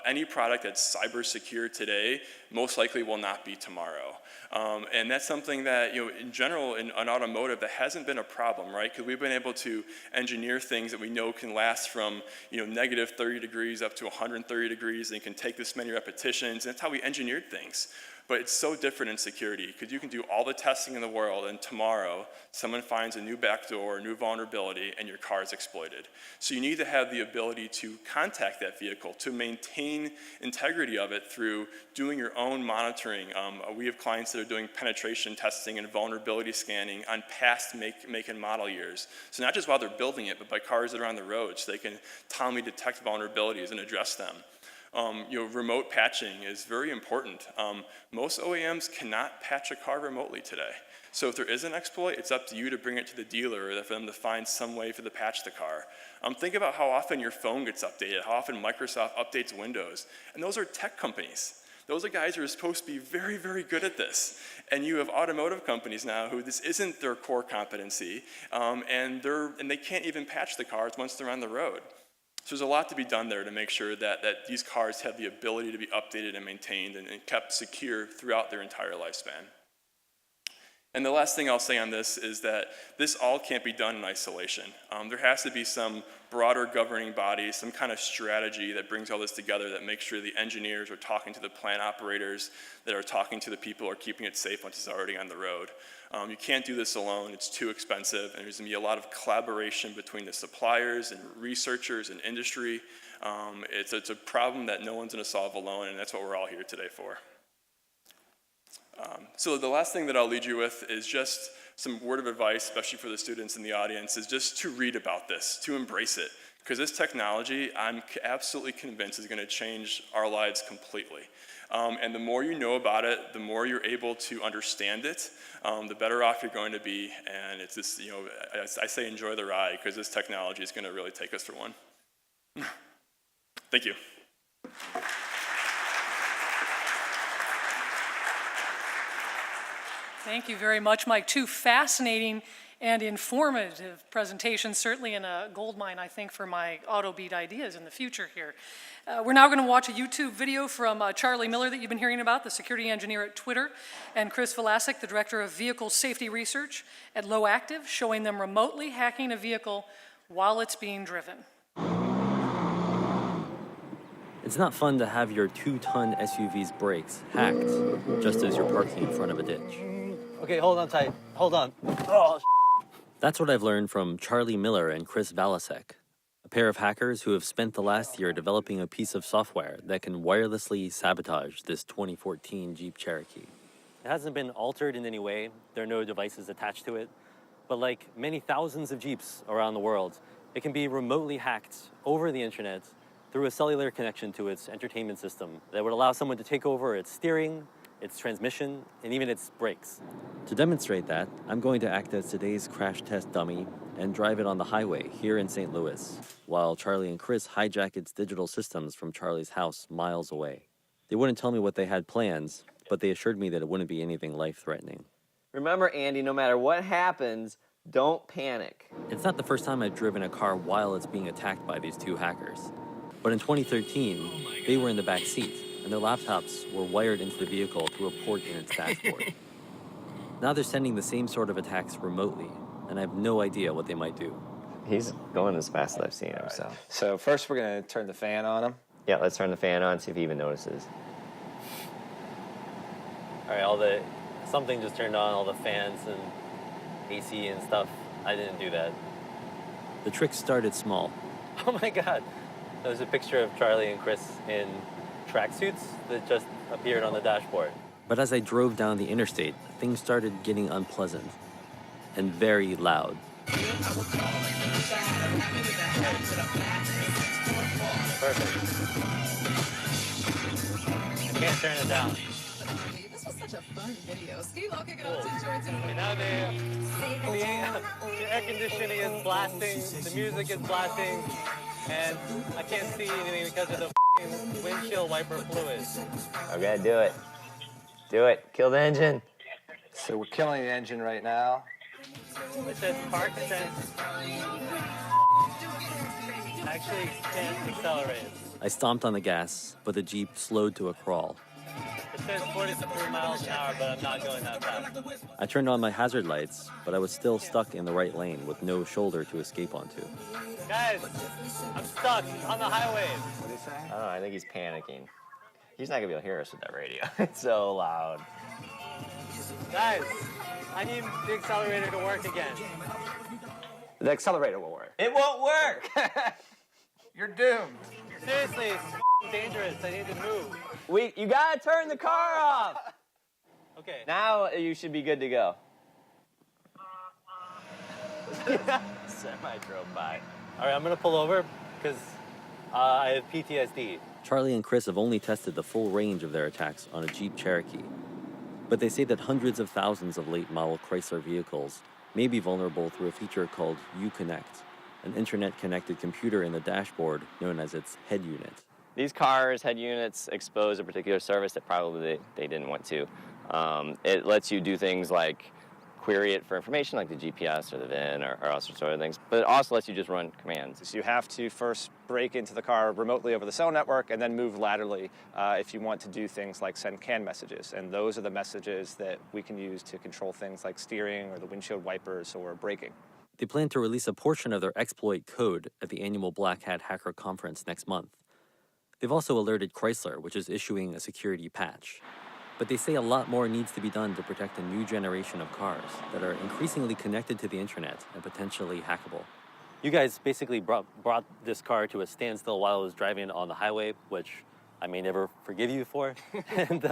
Any product that's cyber secure today most likely will not be tomorrow. And that's something that, in general, in automotive, that hasn't been a problem, right? Because we've been able to engineer things that we know can last from, negative 30 degrees up to 130 degrees, and can take this many repetitions. And that's how we engineered things. But it's so different in security, because you can do all the testing in the world, and tomorrow someone finds a new backdoor, a new vulnerability, and your car is exploited. So you need to have the ability to contact that vehicle, to maintain integrity of it through doing your own monitoring. We have clients that are doing penetration testing and vulnerability scanning on past make and model years. So not just while they're building it, but by cars that are on the road, so they can timely detect vulnerabilities and address them. Remote patching is very important. Most OEMs cannot patch a car remotely today. So if there is an exploit, it's up to you to bring it to the dealer or for them to find some way for to patch the car. Think about how often your phone gets updated, how often Microsoft updates Windows. And those are tech companies. Those are guys who are supposed to be very, very good at this. And you have automotive companies now who this isn't their core competency, and they can't even patch the cars once they're on the road. So there's a lot to be done there to make sure that these cars have the ability to be updated and maintained and kept secure throughout their entire lifespan. And the last thing I'll say on this is that this all can't be done in isolation. There has to be some broader governing body, some kind of strategy that brings all this together that makes sure the engineers are talking to the plant operators, that are talking to the people who are keeping it safe once it's already on the road. You can't do this alone, it's too expensive, and there's gonna be a lot of collaboration between the suppliers and researchers and industry. It's a problem that no one's gonna solve alone, and that's what we're all here today for. So the last thing that I'll lead you with is just some word of advice, especially for the students in the audience, is just to read about this, to embrace it. Because this technology, I'm absolutely convinced, is going to change our lives completely. And the more you know about it, the more you're able to understand it, the better off you're going to be. And it's just, I say enjoy the ride, because this technology is going to really take us for one. Thank you. Thank you very much, Mike. Two fascinating and informative presentations, certainly in a goldmine, I think, for my AutoBeat ideas in the future here. We're now going to watch a YouTube video from Charlie Miller that you've been hearing about, the security engineer at Twitter, and Chris Velasek, the director of vehicle safety research at Low Active, showing them remotely hacking a vehicle while it's being driven. It's not fun to have your 2-ton SUV's brakes hacked just as you're parking in front of a ditch. Okay, hold on tight. Hold on. Oh, That's what I've learned from Charlie Miller and Chris Velasek, a pair of hackers who have spent the last year developing a piece of software that can wirelessly sabotage this 2014 Jeep Cherokee. It hasn't been altered in any way. There are no devices attached to it. But like many thousands of Jeeps around the world, it can be remotely hacked over the internet through a cellular connection to its entertainment system that would allow someone to take over its steering, its transmission, and even its brakes. To demonstrate that, I'm going to act as today's crash test dummy and drive it on the highway here in St. Louis, while Charlie and Chris hijack its digital systems from Charlie's house miles away. They wouldn't tell me what they had plans, but they assured me that it wouldn't be anything life-threatening. remember, Andy, no matter what happens, don't panic. It's not the first time I've driven a car while it's being attacked by these two hackers. But in 2013, they were in the back seat, and their laptops were wired into the vehicle through a port in its dashboard. Now they're sending the same sort of attacks remotely, and I have no idea what they might do. He's going as fast as I've seen him, so. So first we're going to turn the fan on him. Yeah, let's turn the fan on, see if he even notices. All right, something just turned on, all the fans and AC and stuff. I didn't do that. The trick started small. Oh my God. There's a picture of Charlie and Chris in tracksuits that just appeared on the dashboard. But as I drove down the interstate, things started getting unpleasant and very loud. Perfect. I can't turn it down. This was such a fun video. Steve, I'll kick it off to George. And now the air conditioning is blasting, the music is blasting, and I can't see anything because of the windshield wiper fluid. Okay, do it. Do it. Kill the engine. So we're killing the engine right now. It says park sense. Actually can't accelerate. I stomped on the gas, but the Jeep slowed to a crawl. It says 43 miles an hour, but I'm not going that fast. I turned on my hazard lights, but I was still stuck in the right lane with no shoulder to escape onto. Guys, I'm stuck on the highway. What do you say? I don't know, I think he's panicking. He's not gonna be able to hear us with that radio. It's so loud. Guys, I need the accelerator to work again. The accelerator will work. It won't work! You're doomed. Seriously, it's dangerous. I need to move. You gotta turn the car off! Okay. Now you should be good to go. Semi drove by. All right, I'm gonna pull over because I have PTSD. Charlie and Chris have only tested the full range of their attacks on a Jeep Cherokee, but they say that hundreds of thousands of late-model Chrysler vehicles may be vulnerable through a feature called Uconnect, an internet-connected computer in the dashboard known as its head unit. These cars, head units, expose a particular service that probably they didn't want to. It lets you do things like query it for information like the GPS or the VIN or all sorts of other things, but it also lets you just run commands. So you have to first break into the car remotely over the cell network and then move laterally if you want to do things like send CAN messages. And those are the messages that we can use to control things like steering or the windshield wipers or braking. They plan to release a portion of their exploit code at the annual Black Hat Hacker Conference next month. They've also alerted Chrysler, which is issuing a security patch. But they say a lot more needs to be done to protect a new generation of cars that are increasingly connected to the internet and potentially hackable. You guys basically brought this car to a standstill while it was driving on the highway, which I may never forgive you for. And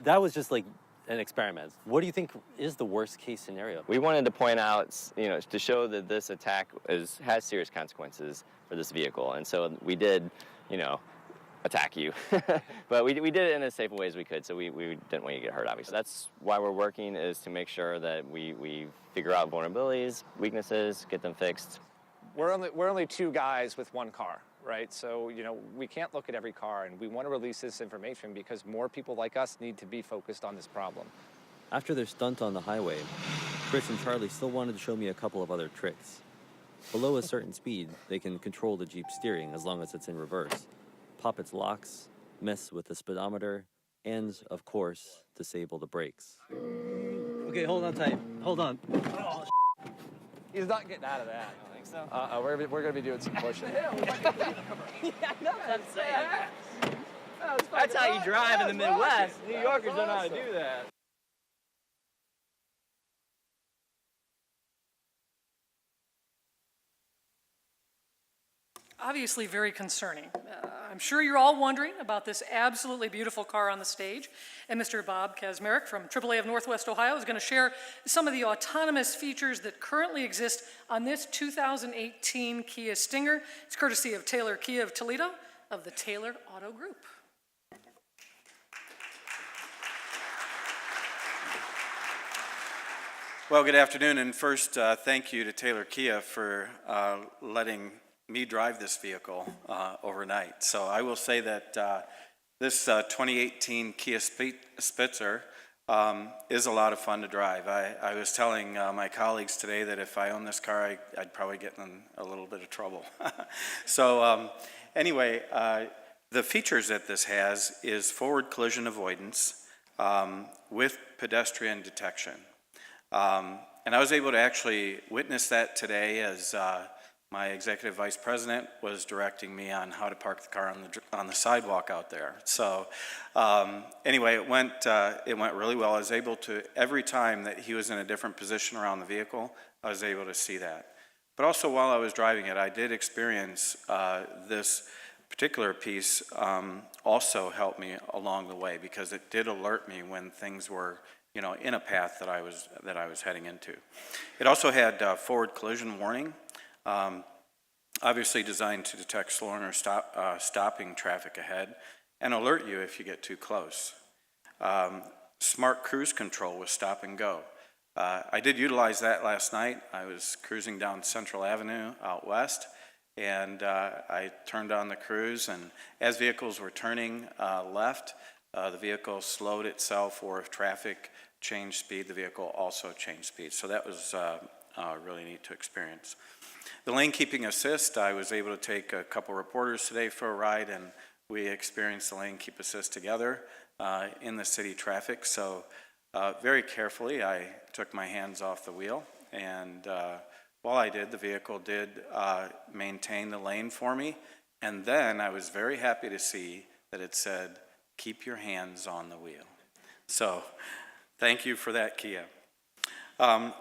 that was just like an experiment. What do you think is the worst case scenario? We wanted to point out, to show that this attack has serious consequences for this vehicle. And so we did, attack you. But we did it in as safe a way as we could, so we didn't want you to get hurt, obviously. That's why we're working, is to make sure that we figure out vulnerabilities, weaknesses, get them fixed. We're only two guys with one car, right? So, we can't look at every car, and we want to release this information because more people like us need to be focused on this problem. After their stunt on the highway, Chris and Charlie still wanted to show me a couple of other tricks. Below a certain speed, they can control the Jeep's steering as long as it's in reverse, pop its locks, mess with the speedometer, and, of course, disable the brakes. Okay, hold on tight. Hold on. Oh, he's not getting out of that. I think so. We're going to be doing some pushing. That's how you drive in the Midwest. New Yorkers don't know how to do that. Obviously very concerning. I'm sure you're all wondering about this absolutely beautiful car on the stage, and Mr. Bob Kazmarek from AAA of Northwest Ohio is going to share some of the autonomous features that currently exist on this 2018 Kia Stinger. It's courtesy of Taylor Kia of Toledo of the Taylor Auto Group. Well, good afternoon, and first, thank you to Taylor Kia for letting me drive this vehicle overnight. So I will say that this 2018 Kia Spitzer is a lot of fun to drive. I was telling my colleagues today that if I owned this car, I'd probably get in a little bit of trouble. So anyway, the features that this has is forward collision avoidance with pedestrian detection. And I was able to actually witness that today as my executive vice president was directing me on how to park the car on the sidewalk out there. So anyway, it went really well. I was able to, every time that he was in a different position around the vehicle, I was able to see that. But also while I was driving it, I did experience this particular piece also helped me along the way, because it did alert me when things were in a path that I was heading into. It also had forward collision warning. Obviously designed to detect slowing or stopping traffic ahead and alert you if you get too close. Smart cruise control with stop and go. I did utilize that last night. I was cruising down Central Avenue out west, and I turned on the cruise, and as vehicles were turning left, the vehicle slowed itself, or if traffic changed speed, the vehicle also changed speed. So that was really neat to experience. The lane keeping assist, I was able to take a couple reporters today for a ride, and we experienced the lane keep assist together in the city traffic. So very carefully, I took my hands off the wheel, and while I did, the vehicle did maintain the lane for me. And then I was very happy to see that it said, "Keep your hands on the wheel." So thank you for that, Kia.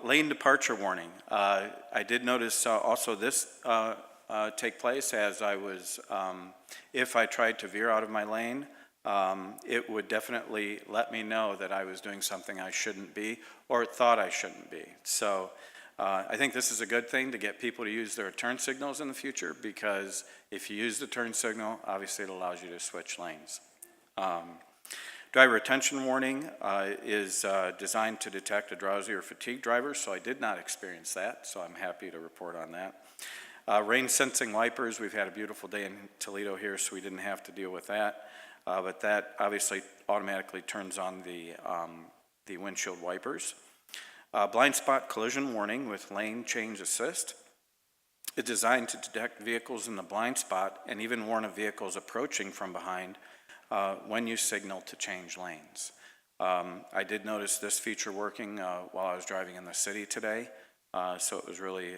Lane departure warning. I did notice also this take place as I was, if I tried to veer out of my lane, it would definitely let me know that I was doing something I shouldn't be, or it thought I shouldn't be. So I think this is a good thing to get people to use their turn signals in the future, because if you use the turn signal, obviously it allows you to switch lanes. Driver attention warning is designed to detect a drowsy or fatigued driver, so I did not experience that, so I'm happy to report on that. Rain sensing wipers, we've had a beautiful day in Toledo here, so we didn't have to deal with that, but that obviously automatically turns on the windshield wipers. Blind spot collision warning with lane change assist. It's designed to detect vehicles in the blind spot and even warn of vehicles approaching from behind when you signal to change lanes. I did notice this feature working while I was driving in the city today, so it was really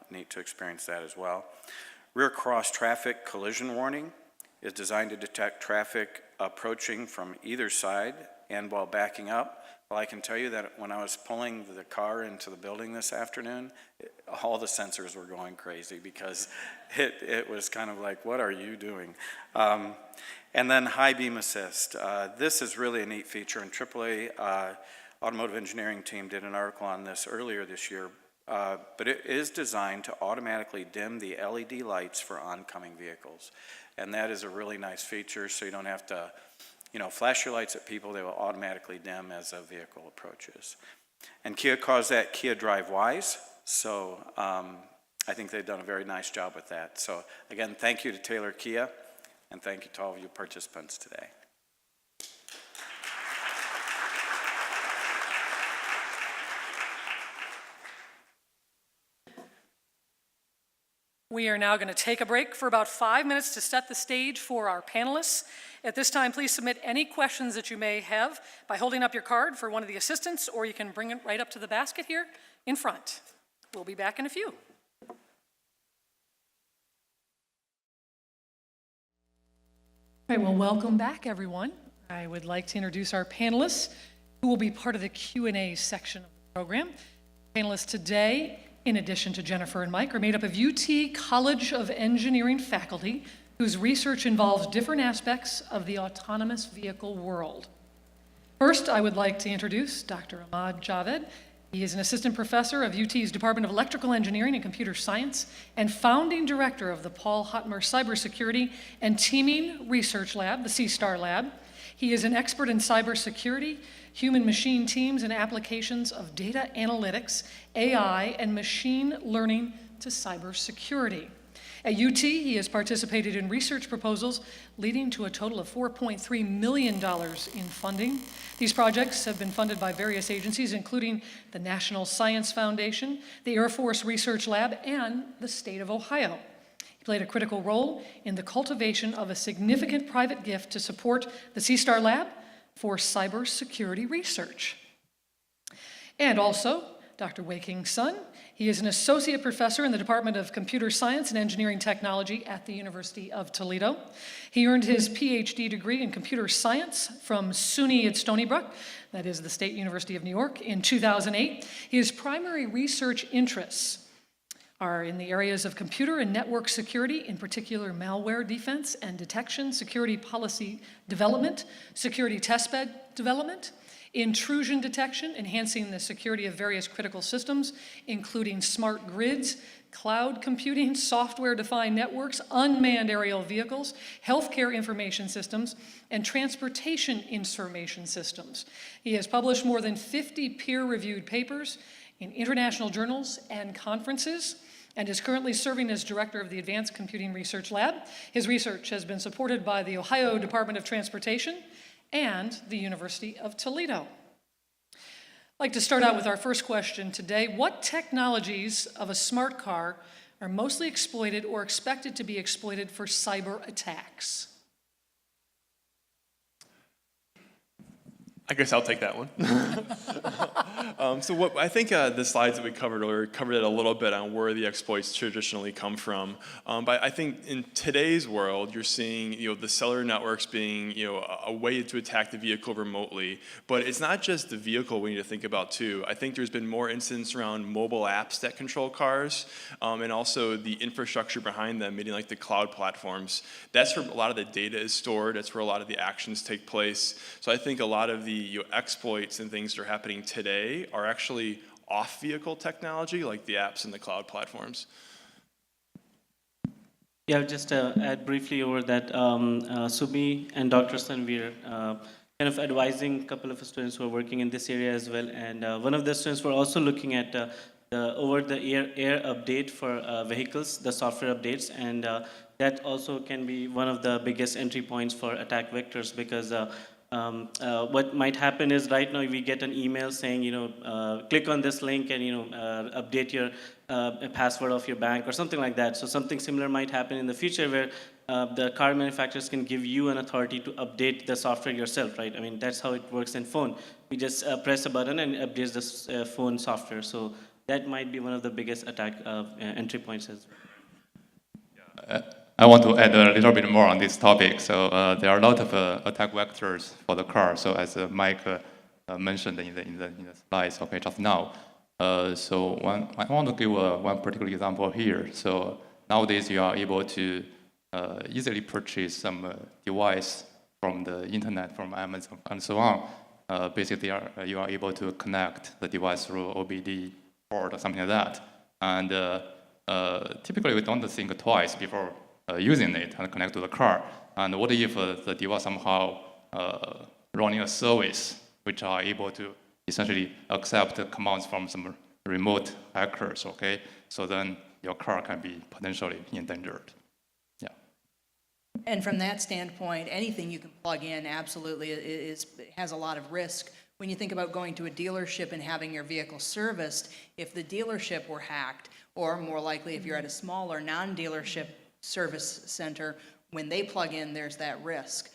neat to experience that as well. Rear cross traffic collision warning is designed to detect traffic approaching from either side and while backing up. Well, I can tell you that when I was pulling the car into the building this afternoon, all the sensors were going crazy because it was kind of like, what are you doing? And then high beam assist. This is really a neat feature, and AAA automotive engineering team did an article on this earlier this year, but it is designed to automatically dim the LED lights for oncoming vehicles. And that is a really nice feature, so you don't have to flash your lights at people. They will automatically dim as a vehicle approaches. And Kia calls that Kia Drive Wise, so I think they've done a very nice job with that. So again, thank you to Taylor Kia, and thank you to all of you participants today. We are now going to take a break for about 5 minutes to set the stage for our panelists. At this time, please submit any questions that you may have by holding up your card for one of the assistants, or you can bring it right up to the basket here in front. We'll be back in a few. All right, well, welcome back, everyone. I would like to introduce our panelists who will be part of the Q&A section of the program. Panelists today, in addition to Jennifer and Mike, are made up of UT College of Engineering faculty whose research involves different aspects of the autonomous vehicle world. First, I would like to introduce Dr. Ahmad Javed. He is an assistant professor of UT's Department of Electrical Engineering and Computer Science and founding director of the Paul Hutmer Cybersecurity and Teaming Research Lab, the C-STAR Lab. He is an expert in cybersecurity, human-machine teams, and applications of data analytics, AI, and machine learning to cybersecurity. At UT, he has participated in research proposals leading to a total of $4.3 million in funding. These projects have been funded by various agencies, including the National Science Foundation, the Air Force Research Lab, and the state of Ohio. He played a critical role in the cultivation of a significant private gift to support the C-STAR Lab for cybersecurity research. And also, Dr. Wei-King Sun. He is an associate professor in the Department of Computer Science and Engineering Technology at the University of Toledo. He earned his PhD degree in computer science from SUNY at Stony Brook, that is the State University of New York, in 2008. His primary research interests are in the areas of computer and network security, in particular malware defense and detection, security policy development, security testbed development, intrusion detection, enhancing the security of various critical systems, including smart grids, cloud computing, software-defined networks, unmanned aerial vehicles, healthcare information systems, and transportation information systems. He has published more than 50 peer-reviewed papers in international journals and conferences, and is currently serving as director of the Advanced Computing Research Lab. His research has been supported by the Ohio Department of Transportation and the University of Toledo. I'd like to start out with our first question today. What technologies of a smart car are mostly exploited or expected to be exploited for cyber attacks? I guess I'll take that one. So what I think the slides that we covered earlier covered it a little bit on where the exploits traditionally come from. But I think in today's world, you're seeing the cellular networks being a way to attack the vehicle remotely. But it's not just the vehicle we need to think about too. I think there's been more incidents around mobile apps that control cars, and also the infrastructure behind them, meaning like the cloud platforms. That's where a lot of the data is stored. That's where a lot of the actions take place. So I think a lot of the exploits and things that are happening today are actually off-vehicle technology like the apps and the cloud platforms. Yeah, just add briefly over that. Subi and Dr. Sanveer kind of advising a couple of students who are working in this area as well. And one of the students were also looking at the over-the-air update for vehicles, the software updates, and that also can be one of the biggest entry points for attack vectors, because what might happen is right now we get an email saying, click on this link and, update your password of your bank or something like that. So something similar might happen in the future where the car manufacturers can give you an authority to update the software yourself, right? I mean, that's how it works in phone. We just press a button and it updates the phone software. So that might be one of the biggest attack entry points as well. I want to add a little bit more on this topic. So there are a lot of attack vectors for the car. So as Mike mentioned in the slides, okay, just now. So I want to give one particular example here. So nowadays you are able to easily purchase some device from the internet, from Amazon, and so on. Basically, you are able to connect the device through OBD port or something like that. And typically, we don't think twice before using it and connect to the car. And what if the device somehow running a service which are able to essentially accept commands from some remote hackers, okay? So then your car can be potentially endangered. Yeah. And from that standpoint, anything you can plug in absolutely has a lot of risk. When you think about going to a dealership and having your vehicle serviced, if the dealership were hacked, or more likely if you're at a smaller non-dealership service center, when they plug in, there's that risk.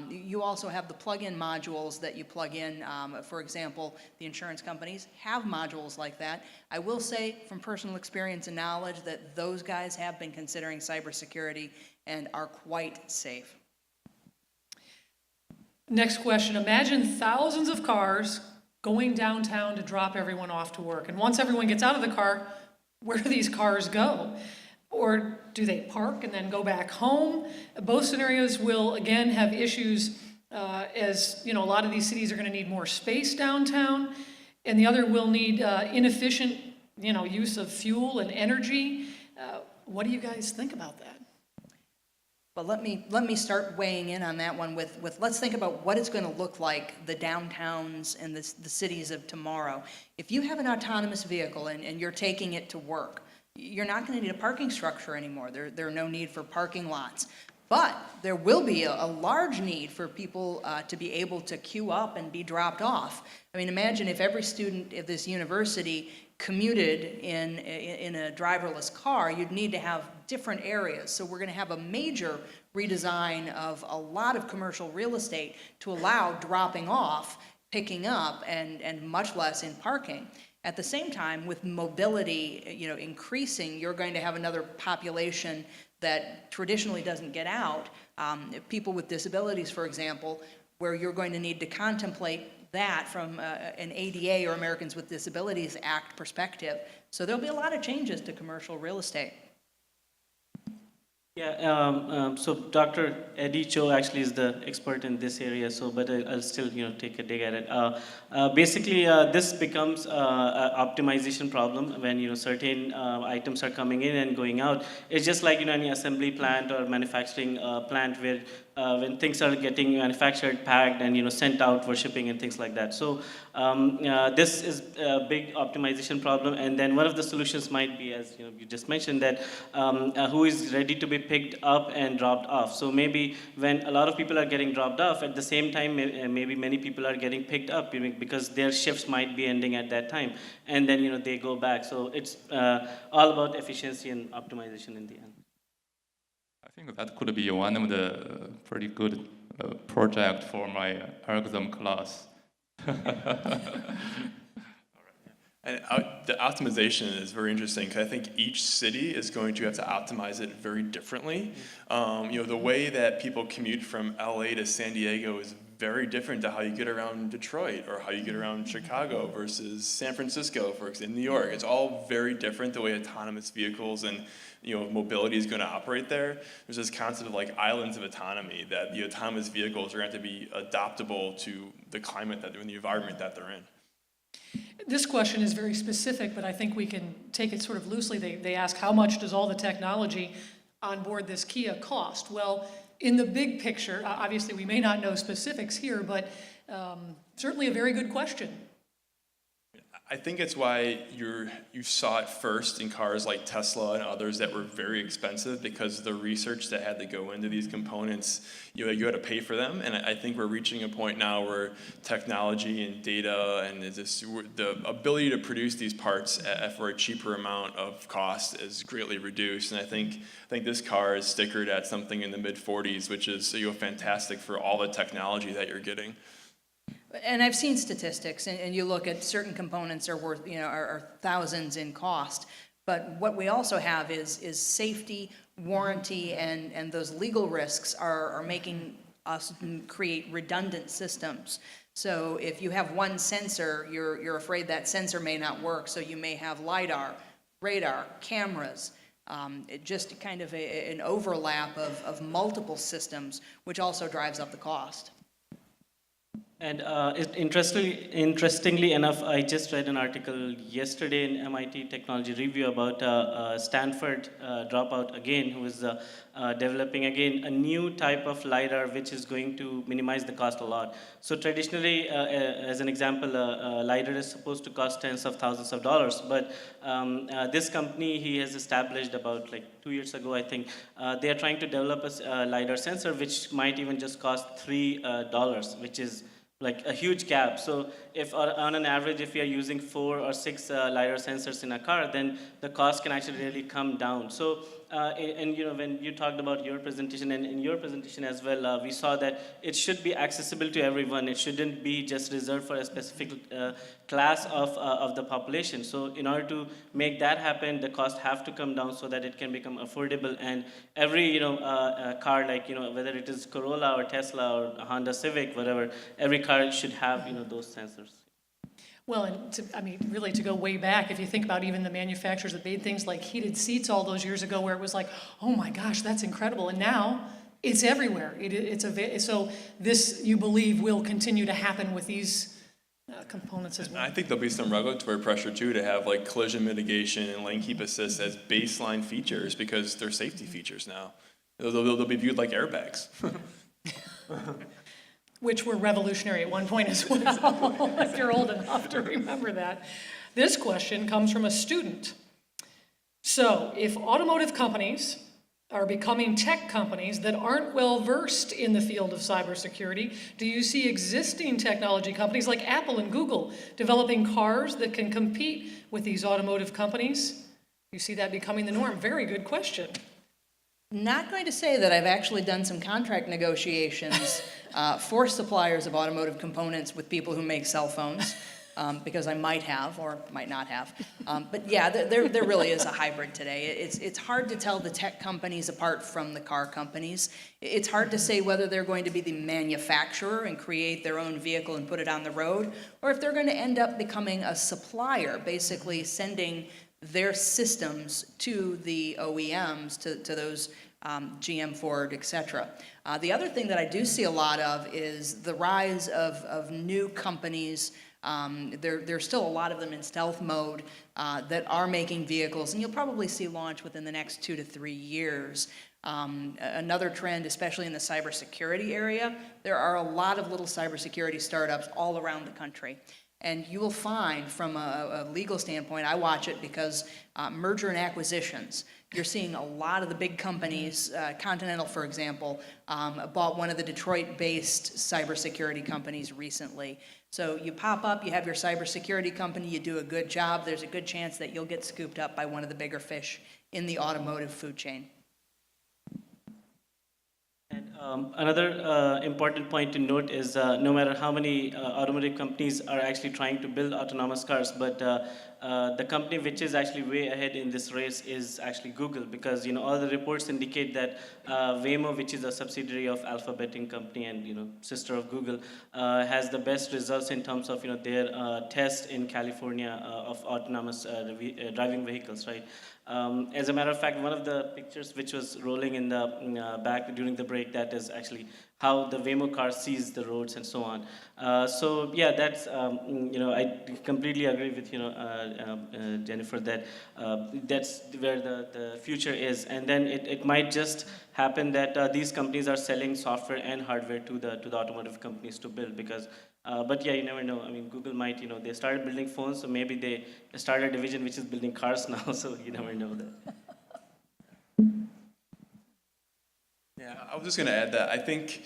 You also have the plug-in modules that you plug in. For example, the insurance companies have modules like that. I will say from personal experience and knowledge that those guys have been considering cybersecurity and are quite safe. Next question. Imagine thousands of cars going downtown to drop everyone off to work. And once everyone gets out of the car, where do these cars go? Or do they park and then go back home? Both scenarios will, again, have issues as, a lot of these cities are going to need more space downtown. And the other will need inefficient, use of fuel and energy. What do you guys think about that? Well, let me start weighing in on that one with let's think about what it's going to look like, the downtowns and the cities of tomorrow. If you have an autonomous vehicle and you're taking it to work, you're not going to need a parking structure anymore. There are no need for parking lots. But there will be a large need for people to be able to queue up and be dropped off. I mean, imagine if every student at this university commuted in a driverless car, you'd need to have different areas. So we're going to have a major redesign of a lot of commercial real estate to allow dropping off, picking up, and much less in parking. At the same time, with mobility, increasing, you're going to have another population that traditionally doesn't get out. People with disabilities, for example, where you're going to need to contemplate that from an ADA or Americans with Disabilities Act perspective. So there'll be a lot of changes to commercial real estate. Yeah, so Dr. Eddie Cho actually is the expert in this area, but I'll still, take a dig at it. Basically, this becomes an optimization problem when, certain items are coming in and going out. It's just like, any assembly plant or manufacturing plant where when things are getting manufactured, packed, and, sent out for shipping and things like that. So this is a big optimization problem. And then one of the solutions might be, as you just mentioned, that who is ready to be picked up and dropped off. So maybe when a lot of people are getting dropped off, at the same time, maybe many people are getting picked up because their shifts might be ending at that time. And then, they go back. So it's all about efficiency and optimization in the end. I think that could be one of the pretty good project for my algorithm class. And the optimization is very interesting because I think each city is going to have to optimize it very differently. The way that people commute from LA to San Diego is very different to how you get around Detroit or how you get around Chicago versus San Francisco, for example, New York. It's all very different the way autonomous vehicles and mobility is going to operate there. There's this concept of like islands of autonomy, that the autonomous vehicles are going to have to be adaptable to the climate that they're in, the environment that they're in. This question is very specific, but I think we can take it sort of loosely. They ask, how much does all the technology on board this Kia cost? Well, in the big picture, obviously we may not know specifics here, but certainly a very good question. I think it's why you saw it first in cars like Tesla and others that were very expensive, because the research that had to go into these components, you had to pay for them. And I think we're reaching a point now where technology and data and the ability to produce these parts for a cheaper amount of cost is greatly reduced. And I think this car is stickered at something in the mid-40s, which is fantastic for all the technology that you're getting. And I've seen statistics, and you look at certain components are worth, are thousands in cost. But what we also have is safety, warranty, and those legal risks are making us create redundant systems. So if you have one sensor, you're afraid that sensor may not work, so you may have LiDAR, radar, cameras, just kind of an overlap of multiple systems, which also drives up the cost. And interestingly enough, I just read an article yesterday in MIT Technology Review about a Stanford dropout again, who is developing again a new type of LiDAR which is going to minimize the cost a lot. So traditionally, as an example, LiDAR is supposed to cost tens of thousands of dollars, but this company he has established about like 2 years ago, I think, they are trying to develop a LiDAR sensor which might even just cost $3, which is like a huge gap. So if on an average, if you're using 4 or 6 LiDAR sensors in a car, then the cost can actually really come down. So, and when you talked about your presentation and in your presentation as well, we saw that it should be accessible to everyone. It shouldn't be just reserved for a specific class of the population. So in order to make that happen, the cost have to come down so that it can become affordable. And every car, like whether it is Corolla or Tesla or Honda Civic, whatever, every car should have those sensors. Well, and really to go way back, if you think about even the manufacturers that made things like heated seats all those years ago, where it was like, oh my gosh, that's incredible, and now it's everywhere. So this, you believe, will continue to happen with these components as well. I think there'll be some regulatory pressure too to have like collision mitigation and lane keep assist as baseline features, because they're safety features now. They'll be viewed like airbags. Which were revolutionary at one point as well, if you're old enough to remember that. This question comes from a student. So, if automotive companies are becoming tech companies that aren't well versed in the field of cybersecurity, do you see existing technology companies like Apple and Google developing cars that can compete with these automotive companies? You see that becoming the norm? Very good question. Not going to say that I've actually done some contract negotiations for suppliers of automotive components with people who make cell phones, because I might have or might not have. But yeah, there really is a hybrid today. It's hard to tell the tech companies apart from the car companies. It's hard to say whether they're going to be the manufacturer and create their own vehicle and put it on the road, or if they're going to end up becoming a supplier, basically sending their systems to the OEMs, to those GM, Ford, et cetera. The other thing that I do see a lot of is the rise of new companies. There's still a lot of them in stealth mode that are making vehicles, and you'll probably see launch within the next 2 to 3 years. Another trend, especially in the cybersecurity area, there are a lot of little cybersecurity startups all around the country. And you will find, from a legal standpoint, I watch it because merger and acquisitions, you're seeing a lot of the big companies, Continental, for example, bought one of the Detroit-based cybersecurity companies recently. So you pop up, you have your cybersecurity company, you do a good job, there's a good chance that you'll get scooped up by one of the bigger fish in the automotive food chain. And another important point to note is no matter how many automotive companies are actually trying to build autonomous cars, but the company which is actually way ahead in this race is actually Google, because all the reports indicate that Waymo, which is a subsidiary of Alphabet Inc. company and sister of Google, has the best results in terms of their test in California of autonomous driving vehicles, right? As a matter of fact, one of the pictures which was rolling in the back during the break, that is actually how the Waymo car sees the roads and so on. So yeah, that's I completely agree with Jennifer that that's where the future is, and then it might just happen that these companies are selling software and hardware to the automotive companies to build, because. But yeah, you never know. I mean, Google might, they started building phones, so maybe they started a division which is building cars now, so you never know that. Yeah, I was just going to add that I think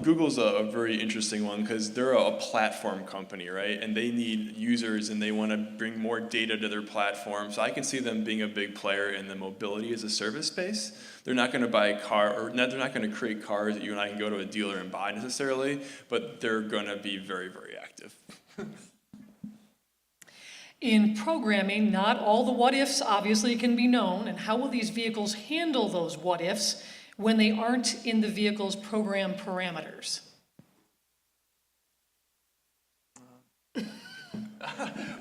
Google's a very interesting one because they're a platform company, right? And they need users and they want to bring more data to their platform. So I can see them being a big player in the mobility as a service space. They're not going to buy a car, or they're not going to create cars that you and I can go to a dealer and buy necessarily, but they're going to be very, very active. In programming, not all the what-ifs obviously can be known, and how will these vehicles handle those what-ifs when they aren't in the vehicle's program parameters?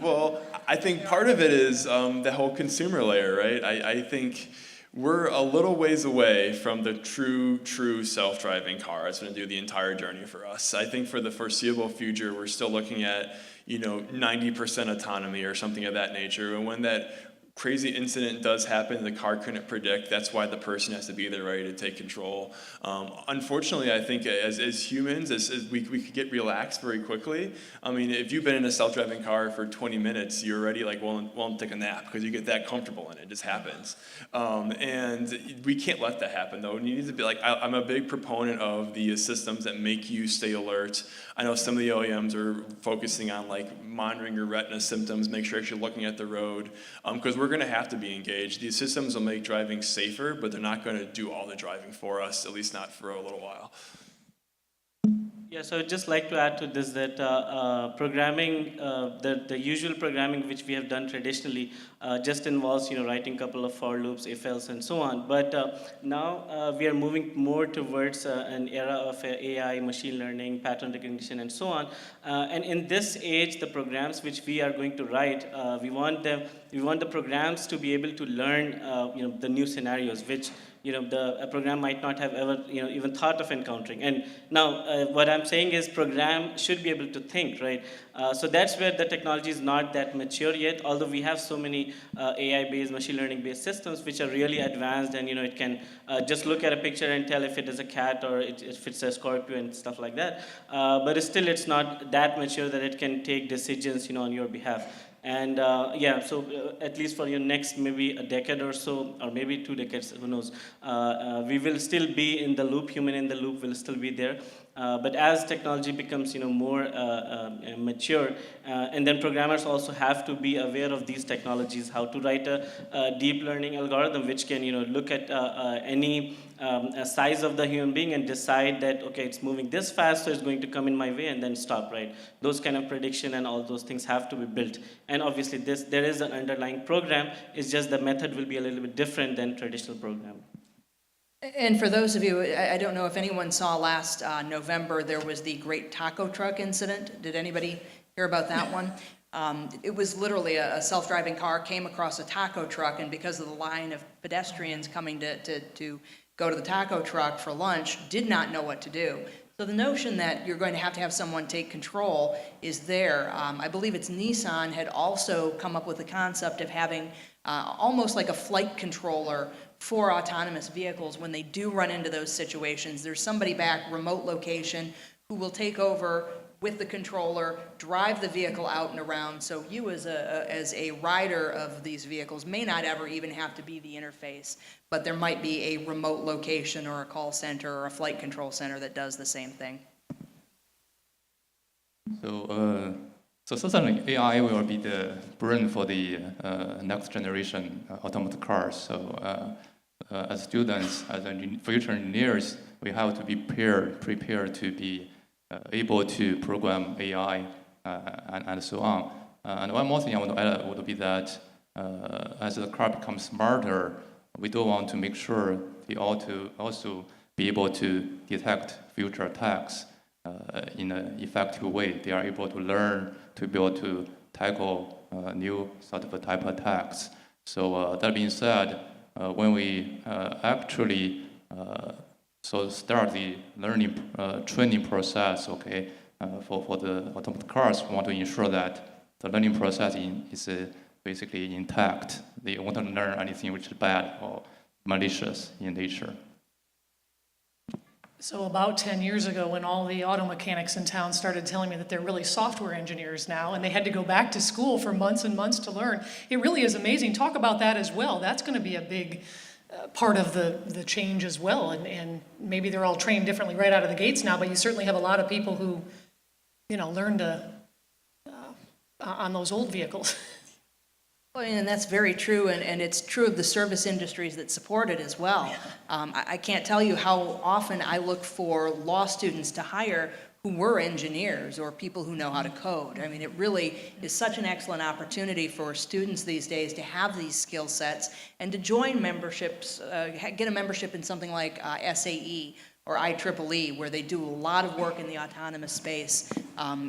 Well, I think part of it is the whole consumer layer, right? I think we're a little ways away from the true self-driving car that's going to do the entire journey for us. I think for the foreseeable future, we're still looking at 90% autonomy or something of that nature. And when that crazy incident does happen the car couldn't predict, that's why the person has to be there ready to take control. Unfortunately, I think as humans, as we could get relaxed very quickly. I mean, if you've been in a self-driving car for 20 minutes, you're already like, well, take a nap, because you get that comfortable in it. It just happens. And we can't let that happen, though. You need to be like, I'm a big proponent of the systems that make you stay alert. I know some of the OEMs are focusing on like monitoring your retina symptoms, make sure you're looking at the road, because we're going to have to be engaged. These systems will make driving safer, but they're not going to do all the driving for us, at least not for a little while. Yeah, so I'd just like to add to this that programming, the usual programming which we have done traditionally just involves writing a couple of for loops, if else, and so on. But now we are moving more towards an era of AI, machine learning, pattern recognition, and so on. And in this age, the programs which we are going to write, we want the programs to be able to learn the new scenarios which a program might not have ever even thought of encountering. And now what I'm saying is program should be able to think, right? So that's where the technology is not that mature yet, although we have so many AI-based, machine learning-based systems which are really advanced, and it can just look at a picture and tell if it is a cat or if it's a scorpio and stuff like that. But still, it's not that mature that it can take decisions on your behalf. And yeah, so at least for your next maybe a decade or so, or maybe 2 decades, who knows, we will still be in the loop, human in the loop will still be there. But as technology becomes more mature, and then programmers also have to be aware of these technologies, how to write a deep learning algorithm which can look at any size of the human being and decide that, okay, it's moving this fast, so it's going to come in my way, and then stop, right? Those kind of prediction and all those things have to be built. And obviously there is an underlying program, it's just the method will be a little bit different than traditional programming. And for those of you, I don't know if anyone saw last November, there was the Great Taco Truck incident. Did anybody hear about that one? It was literally a self-driving car came across a taco truck, and because of the line of pedestrians coming to go to the taco truck for lunch, did not know what to do. So the notion that you're going to have someone take control is there. I believe it's Nissan had also come up with the concept of having almost like a flight controller for autonomous vehicles. When they do run into those situations, there's somebody back, remote location, who will take over with the controller, drive the vehicle out and around, so you as a rider of these vehicles may not ever even have to be the interface, but there might be a remote location or a call center or a flight control center that does the same thing. So certainly AI will be the brain for the next generation autonomous cars. So as students, as future engineers, we have to be prepared to be able to program AI and so on. And one more thing I want to add would be that as the car becomes smarter, we do want to make sure they ought to also be able to detect future attacks in an effective way. They are able to learn to be able to tackle new sort of type attacks. So that being said, when we actually start the learning training process, okay, for the autonomous cars, we want to ensure that the learning process is basically intact. They won't learn anything which is bad or malicious in nature. So about 10 years ago, when all the auto mechanics in town started telling me that they're really software engineers now, and they had to go back to school for months and months to learn, it really is amazing. Talk about that as well. That's going to be a big part of the change as well. And maybe they're all trained differently right out of the gates now, but you certainly have a lot of people who, learn to on those old vehicles. Well, and that's very true, and it's true of the service industries that support it as well. I can't tell you how often I look for law students to hire who were engineers or people who know how to code. I mean, it really is such an excellent opportunity for students these days to have these skill sets and to join memberships, get a membership in something like SAE or IEEE, where they do a lot of work in the autonomous space.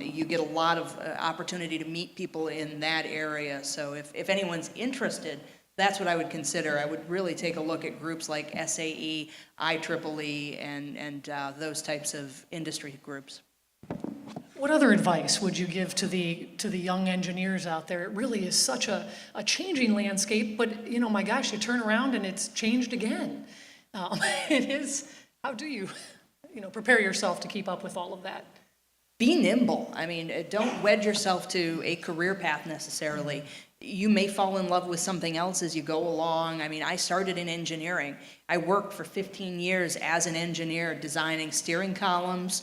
You get a lot of opportunity to meet people in that area. So if anyone's interested, that's what I would consider. I would really take a look at groups like SAE, IEEE, and those types of industry groups. What other advice would you give to the young engineers out there? It really is such a changing landscape, but my gosh, you turn around and it's changed again. It is. How do you, prepare yourself to keep up with all of that? Be nimble. I mean, don't wed yourself to a career path necessarily. You may fall in love with something else as you go along. I mean, I started in engineering. I worked for 15 years as an engineer designing steering columns.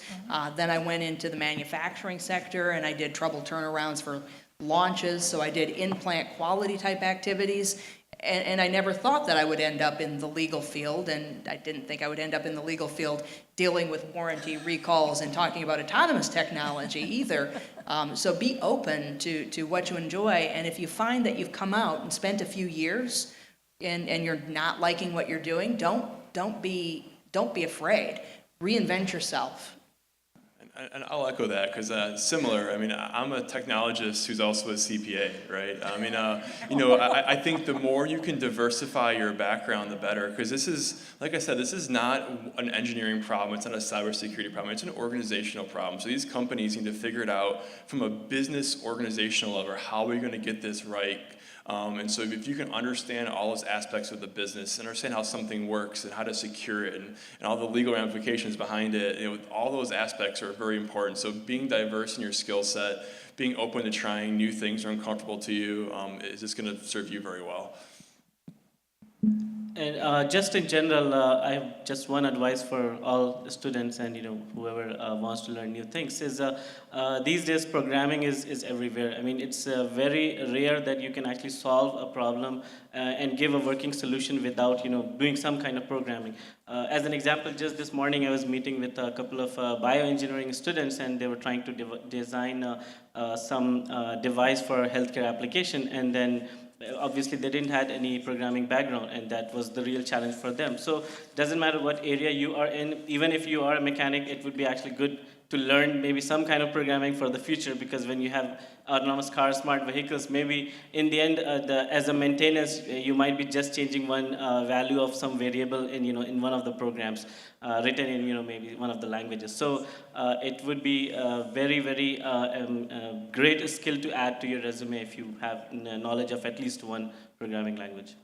Then I went into the manufacturing sector and I did trouble turnarounds for launches. So I did in-plant quality type activities. And I never thought that I would end up in the legal field, and I didn't think I would end up in the legal field dealing with warranty recalls and talking about autonomous technology either. So be open to what you enjoy, and if you find that you've come out and spent a few years and you're not liking what you're doing, don't be afraid. Reinvent yourself. And I'll echo that because similar. I mean, I'm a technologist who's also a CPA, right? I mean, I think the more you can diversify your background, the better. Because this is, like I said, this is not an engineering problem. It's not a cybersecurity problem. It's an organizational problem. So these companies need to figure it out from a business organizational level. How are we going to get this right? And so if you can understand all those aspects of the business, understand how something works and how to secure it and all the legal ramifications behind it, all those aspects are very important. So being diverse in your skill set, being open to trying new things that are uncomfortable to you is just going to serve you very well. And just in general, I have just one advice for all students and whoever wants to learn new things is these days programming is everywhere. I mean, it's very rare that you can actually solve a problem and give a working solution without doing some kind of programming. As an example, just this morning I was meeting with a couple of bioengineering students, and they were trying to design some device for a healthcare application, and then obviously they didn't have any programming background, and that was the real challenge for them. So it doesn't matter what area you are in, even if you are a mechanic, it would be actually good to learn maybe some kind of programming for the future, because when you have autonomous cars, smart vehicles, maybe in the end, as a maintenance, you might be just changing one value of some variable in one of the programs written in maybe one of the languages. So it would be a very, very great skill to add to your resume if you have knowledge of at least one programming language.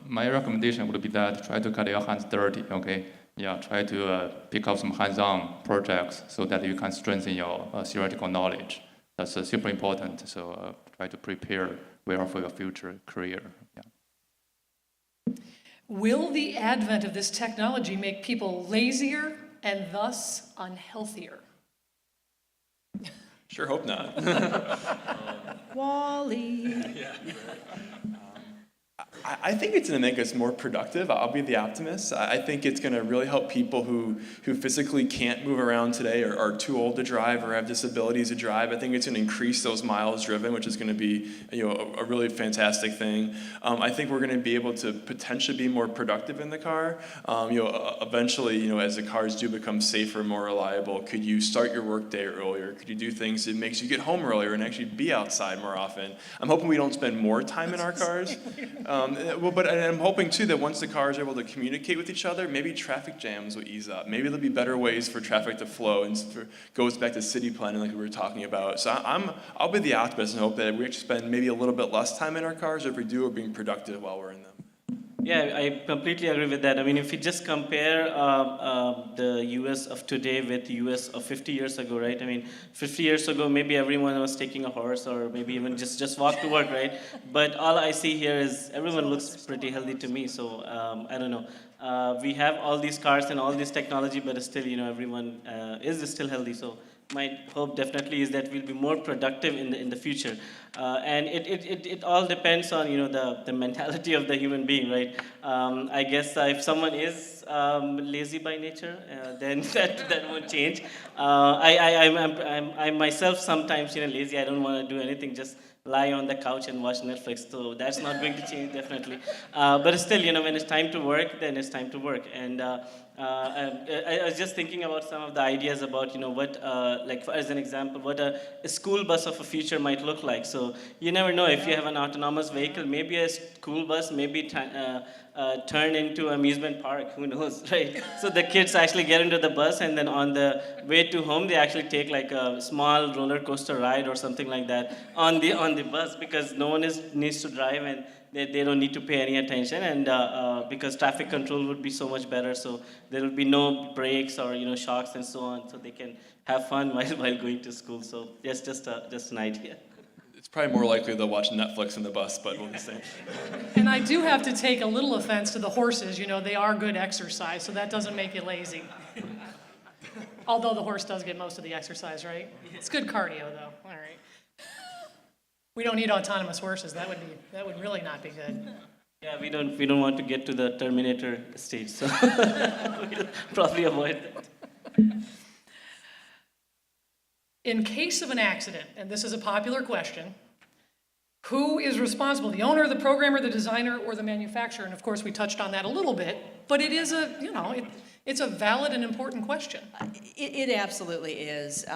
My recommendation would be that try to get your hands dirty, okay? Yeah, try to pick up some hands-on projects so that you can strengthen your theoretical knowledge. That's super important, so try to prepare well for your future career. Yeah. Will the advent of this technology make people lazier and thus unhealthier? Sure hope not. Wally. Yeah. I think it's going to make us more productive. I'll be the optimist. I think it's going to really help people who physically can't move around today or are too old to drive or have disabilities to drive. I think it's going to increase those miles driven, which is going to be a really fantastic thing. I think we're going to be able to potentially be more productive in the car. Eventually, as the cars do become safer, more reliable, could you start your workday earlier? Could you do things that makes you get home earlier and actually be outside more often? I'm hoping we don't spend more time in our cars. But I'm hoping too that once the cars are able to communicate with each other, maybe traffic jams will ease up. Maybe there'll be better ways for traffic to flow, and goes back to city planning like we were talking about. So I'll be the optimist and hope that we actually spend maybe a little bit less time in our cars, or if we do, we're being productive while we're in them. Yeah, I completely agree with that. I mean, if you just compare the US of today with the US of 50 years ago, right? I mean, 50 years ago, maybe everyone was taking a horse or maybe even just walk to work, right? But all I see here is everyone looks pretty healthy to me, so I don't know. We have all these cars and all this technology, but still, everyone is still healthy, so my hope definitely is that we'll be more productive in the future, and it all depends on the mentality of the human being, right? I guess if someone is lazy by nature, then that won't change. I'm myself sometimes lazy. I don't want to do anything, just lie on the couch and watch Netflix. So that's not going to change, definitely. But still, when it's time to work, then it's time to work. And I was just thinking about some of the ideas about, what, as an example, what a school bus of a future might look like. So you never know, if you have an autonomous vehicle, maybe a school bus, maybe turn into an amusement park, who knows, right? So the kids actually get into the bus, and then on the way to home, they actually take like a small roller coaster ride or something like that on the bus, because no one needs to drive, and they don't need to pay any attention, and because traffic control would be so much better, so there will be no brakes or shocks and so on, so they can have fun while going to school. So yes, just an idea. It's probably more likely they'll watch Netflix in the bus, but we'll just say. And I do have to take a little offense to the horses. They are good exercise, so that doesn't make you lazy. Although the horse does get most of the exercise, right? It's good cardio, though. All right. We don't need autonomous horses. That would really not be good. Yeah, we don't want to get to the Terminator stage, so we'll probably avoid that. In case of an accident, and this is a popular question, who is responsible? The owner, the programmer, the designer, or the manufacturer? And of course, we touched on that a little bit, but it is it's a valid and important question. It absolutely is.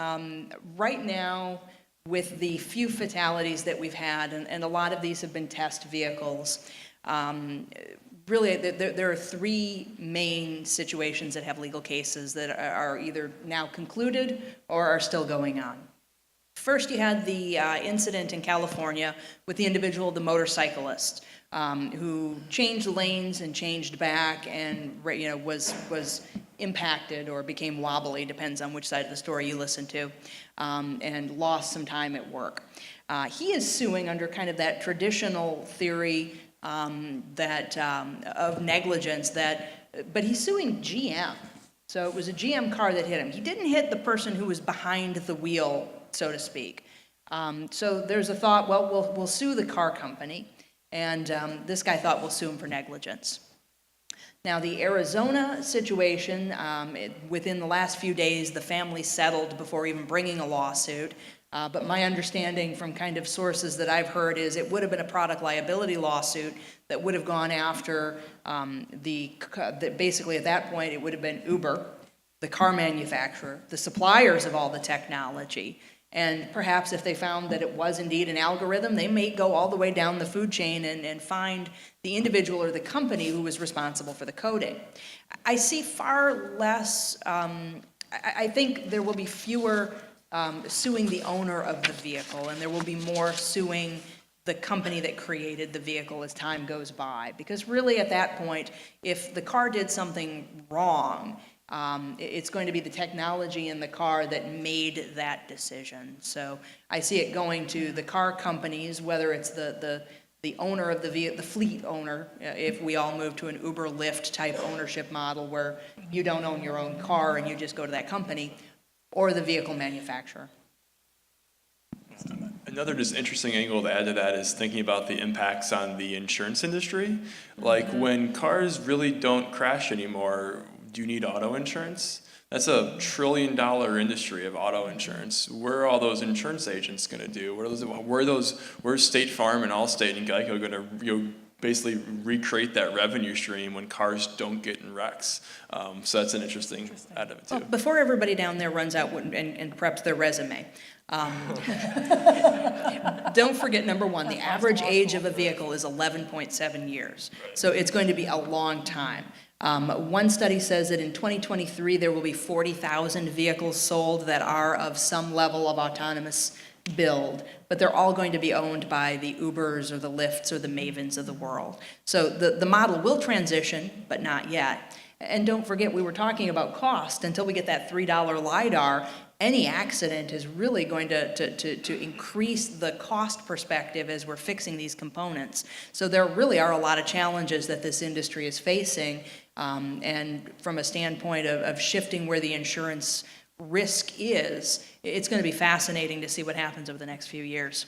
Right now, with the few fatalities that we've had, and a lot of these have been test vehicles, really there are three main situations that have legal cases that are either now concluded or are still going on. First, you had the incident in California with the individual, the motorcyclist, who changed lanes and changed back and was impacted or became wobbly, depends on which side of the story you listen to, and lost some time at work. He is suing under kind of that traditional theory of negligence, but he's suing GM. So it was a GM car that hit him. He didn't hit the person who was behind the wheel, so to speak. So there's a thought, well, we'll sue the car company, and this guy thought we'll sue him for negligence. Now, the Arizona situation, within the last few days, the family settled before even bringing a lawsuit. But my understanding from kind of sources that I've heard is it would have been a product liability lawsuit that would have gone after basically at that point it would have been Uber, the car manufacturer, the suppliers of all the technology, and perhaps if they found that it was indeed an algorithm, they may go all the way down the food chain and find the individual or the company who was responsible for the coding. I see far less, I think there will be fewer suing the owner of the vehicle, and there will be more suing the company that created the vehicle as time goes by. Because really at that point, if the car did something wrong, it's going to be the technology in the car that made that decision. So I see it going to the car companies, whether it's the owner of the vehicle, the fleet owner, if we all move to an Uber Lyft type ownership model where you don't own your own car and you just go to that company, or the vehicle manufacturer. Another just interesting angle to add to that is thinking about the impacts on the insurance industry. Like when cars really don't crash anymore, do you need auto insurance? That's $1 trillion industry of auto insurance. Where are all those insurance agents going to do? Where's State Farm and Allstate and Geico going to basically recreate that revenue stream when cars don't get in wrecks? So that's an interesting add-on too. Well, before everybody down there runs out and preps their resume, don't forget, number one, the average age of a vehicle is 11.7 years. So it's going to be a long time. One study says that in 2023, there will be 40,000 vehicles sold that are of some level of autonomous build, but they're all going to be owned by the Ubers or the Lyfts or the Mavens of the world. So the model will transition, but not yet. And don't forget, we were talking about cost. Until we get that $3 LiDAR, any accident is really going to increase the cost perspective as we're fixing these components. So there really are a lot of challenges that this industry is facing, and from a standpoint of shifting where the insurance risk is, it's going to be fascinating to see what happens over the next few years.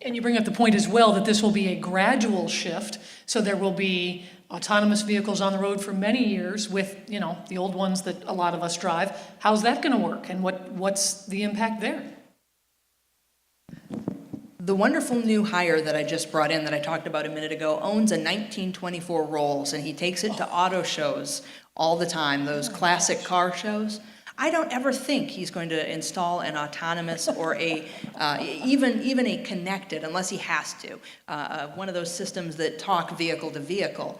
And you bring up the point as well that this will be a gradual shift, so there will be autonomous vehicles on the road for many years with, you know, the old ones that a lot of us drive. How's that going to work, and what's the impact there? The wonderful new hire that I just brought in that I talked about a minute ago owns a 1924 Rolls, and he takes it to auto shows all the time, those classic car shows. I don't ever think he's going to install an autonomous or even a connected, unless he has to, one of those systems that talk vehicle to vehicle.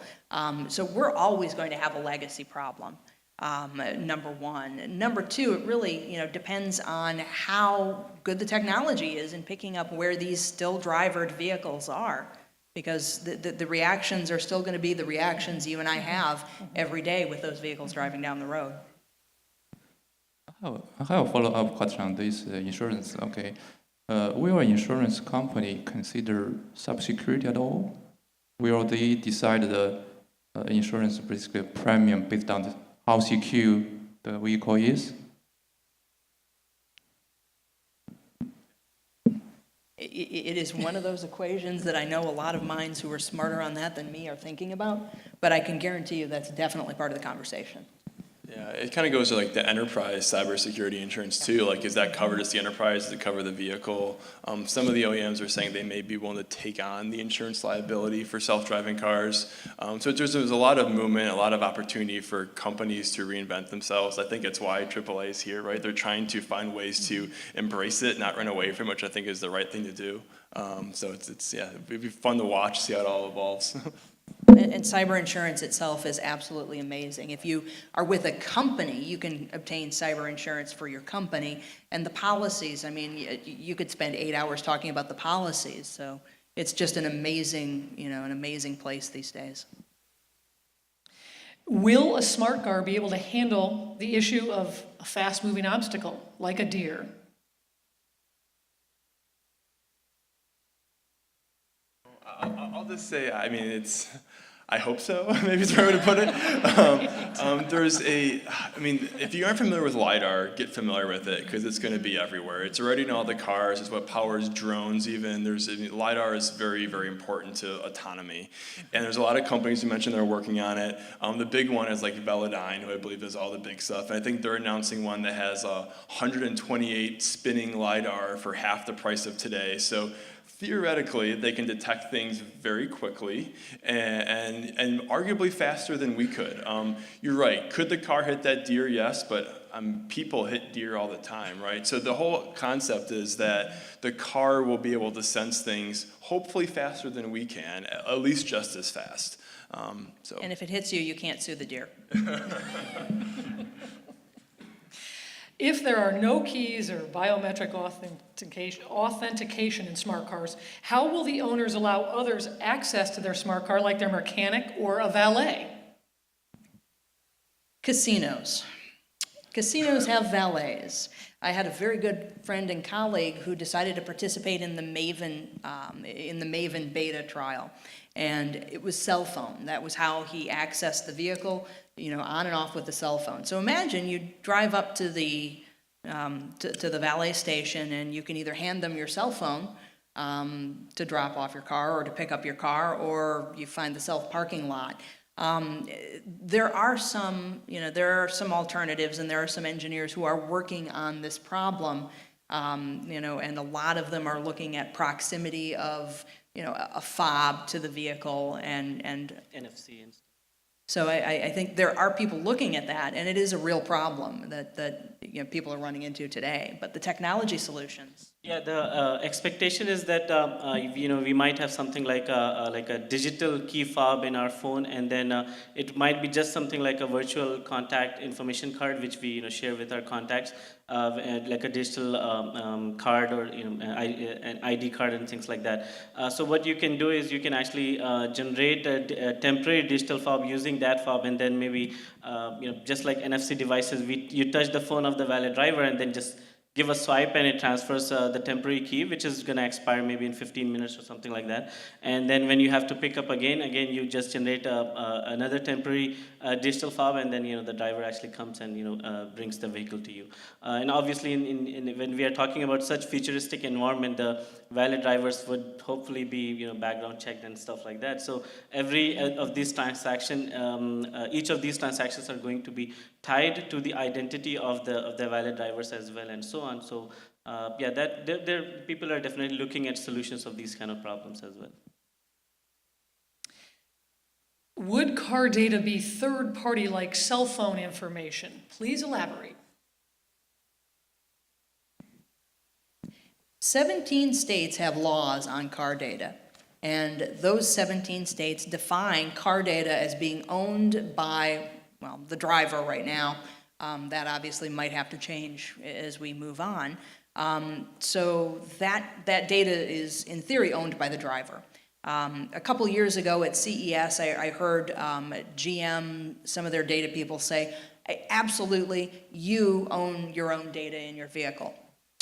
So we're always going to have a legacy problem, number one. Number two, it really depends on how good the technology is in picking up where these still drivered vehicles are. Because the reactions are still going to be the reactions you and I have every day with those vehicles driving down the road. I have a follow-up question on this insurance. Okay, will an insurance company consider cybersecurity at all? Will they decide the insurance basically premium based on how secure the vehicle is? It is one of those equations that I know a lot of minds who are smarter on that than me are thinking about, but I can guarantee you that's definitely part of the conversation. Yeah, it kind of goes to like the enterprise cybersecurity insurance too. Like, is that covered as the enterprise? Does it cover the vehicle? Some of the OEMs are saying they may be willing to take on the insurance liability for self-driving cars. So there's a lot of movement, a lot of opportunity for companies to reinvent themselves. I think it's why AAA is here, right? They're trying to find ways to embrace it, not run away from it, which I think is the right thing to do. So it'd be fun to watch, see how it all evolves. And cyber insurance itself is absolutely amazing. If you are with a company, you can obtain cyber insurance for your company. And the policies, I mean, you could spend 8 hours talking about the policies. So it's just an amazing place these days. Will a smart car be able to handle the issue of a fast-moving obstacle, like a deer? I'll just say, I mean, I hope so, maybe is the right way to put it. If you aren't familiar with LiDAR, get familiar with it, because it's going to be everywhere. It's already in all the cars. It's what powers drones even. LiDAR is very, very important to autonomy. And there's a lot of companies you mentioned that are working on it. The big one is like Velodyne, who I believe does all the big stuff. And I think they're announcing one that has 128 spinning LiDAR for half the price of today. So theoretically, they can detect things very quickly and arguably faster than we could. You're right. Could the car hit that deer? Yes, but people hit deer all the time, right? So the whole concept is that the car will be able to sense things hopefully faster than we can, at least just as fast. And if it hits you, you can't sue the deer. If there are no keys or biometric authentication in smart cars, how will the owners allow others access to their smart car, like their mechanic or a valet? Casinos. Casinos have valets. I had a very good friend and colleague who decided to participate in the Maven beta trial, and it was cell phone. That was how he accessed the vehicle, on and off with the cell phone. So imagine you drive up to the to the valet station, and you can either hand them your cell phone to drop off your car or to pick up your car, or you find the self-parking lot. There are some, there are some alternatives, and there are some engineers who are working on this problem, and a lot of them are looking at proximity of, a fob to the vehicle and NFC and stuff. so I think there are people looking at that, and it is a real problem that people are running into today. But the technology solutions. Yeah, the expectation is that we might have something like a digital key fob in our phone, and then it might be just something like a virtual contact information card, which we share with our contacts, like a digital card or an ID card and things like that. So what you can do is you can actually generate a temporary digital fob using that fob, and then maybe just like NFC devices, you touch the phone of the valet driver and then just give a swipe and it transfers the temporary key, which is going to expire maybe in 15 minutes or something like that. And then when you have to pick up again you just generate another temporary digital fob, and then the driver actually comes and brings the vehicle to you. And obviously, when we are talking about such futuristic environment, the valet drivers would hopefully be background checked and stuff like that. So every of these each of these transactions are going to be tied to the identity of the valet drivers as well, and so on. So people are definitely looking at solutions of these kind of problems as well. Would car data be third-party like cell phone information? Please elaborate. 17 states have laws on car data, and those 17 states define car data as being owned by, well, the driver right now. That obviously might have to change as we move on. So that data is, in theory, owned by the driver. A couple years ago at CES, I heard GM, some of their data people say, absolutely, you own your own data in your vehicle.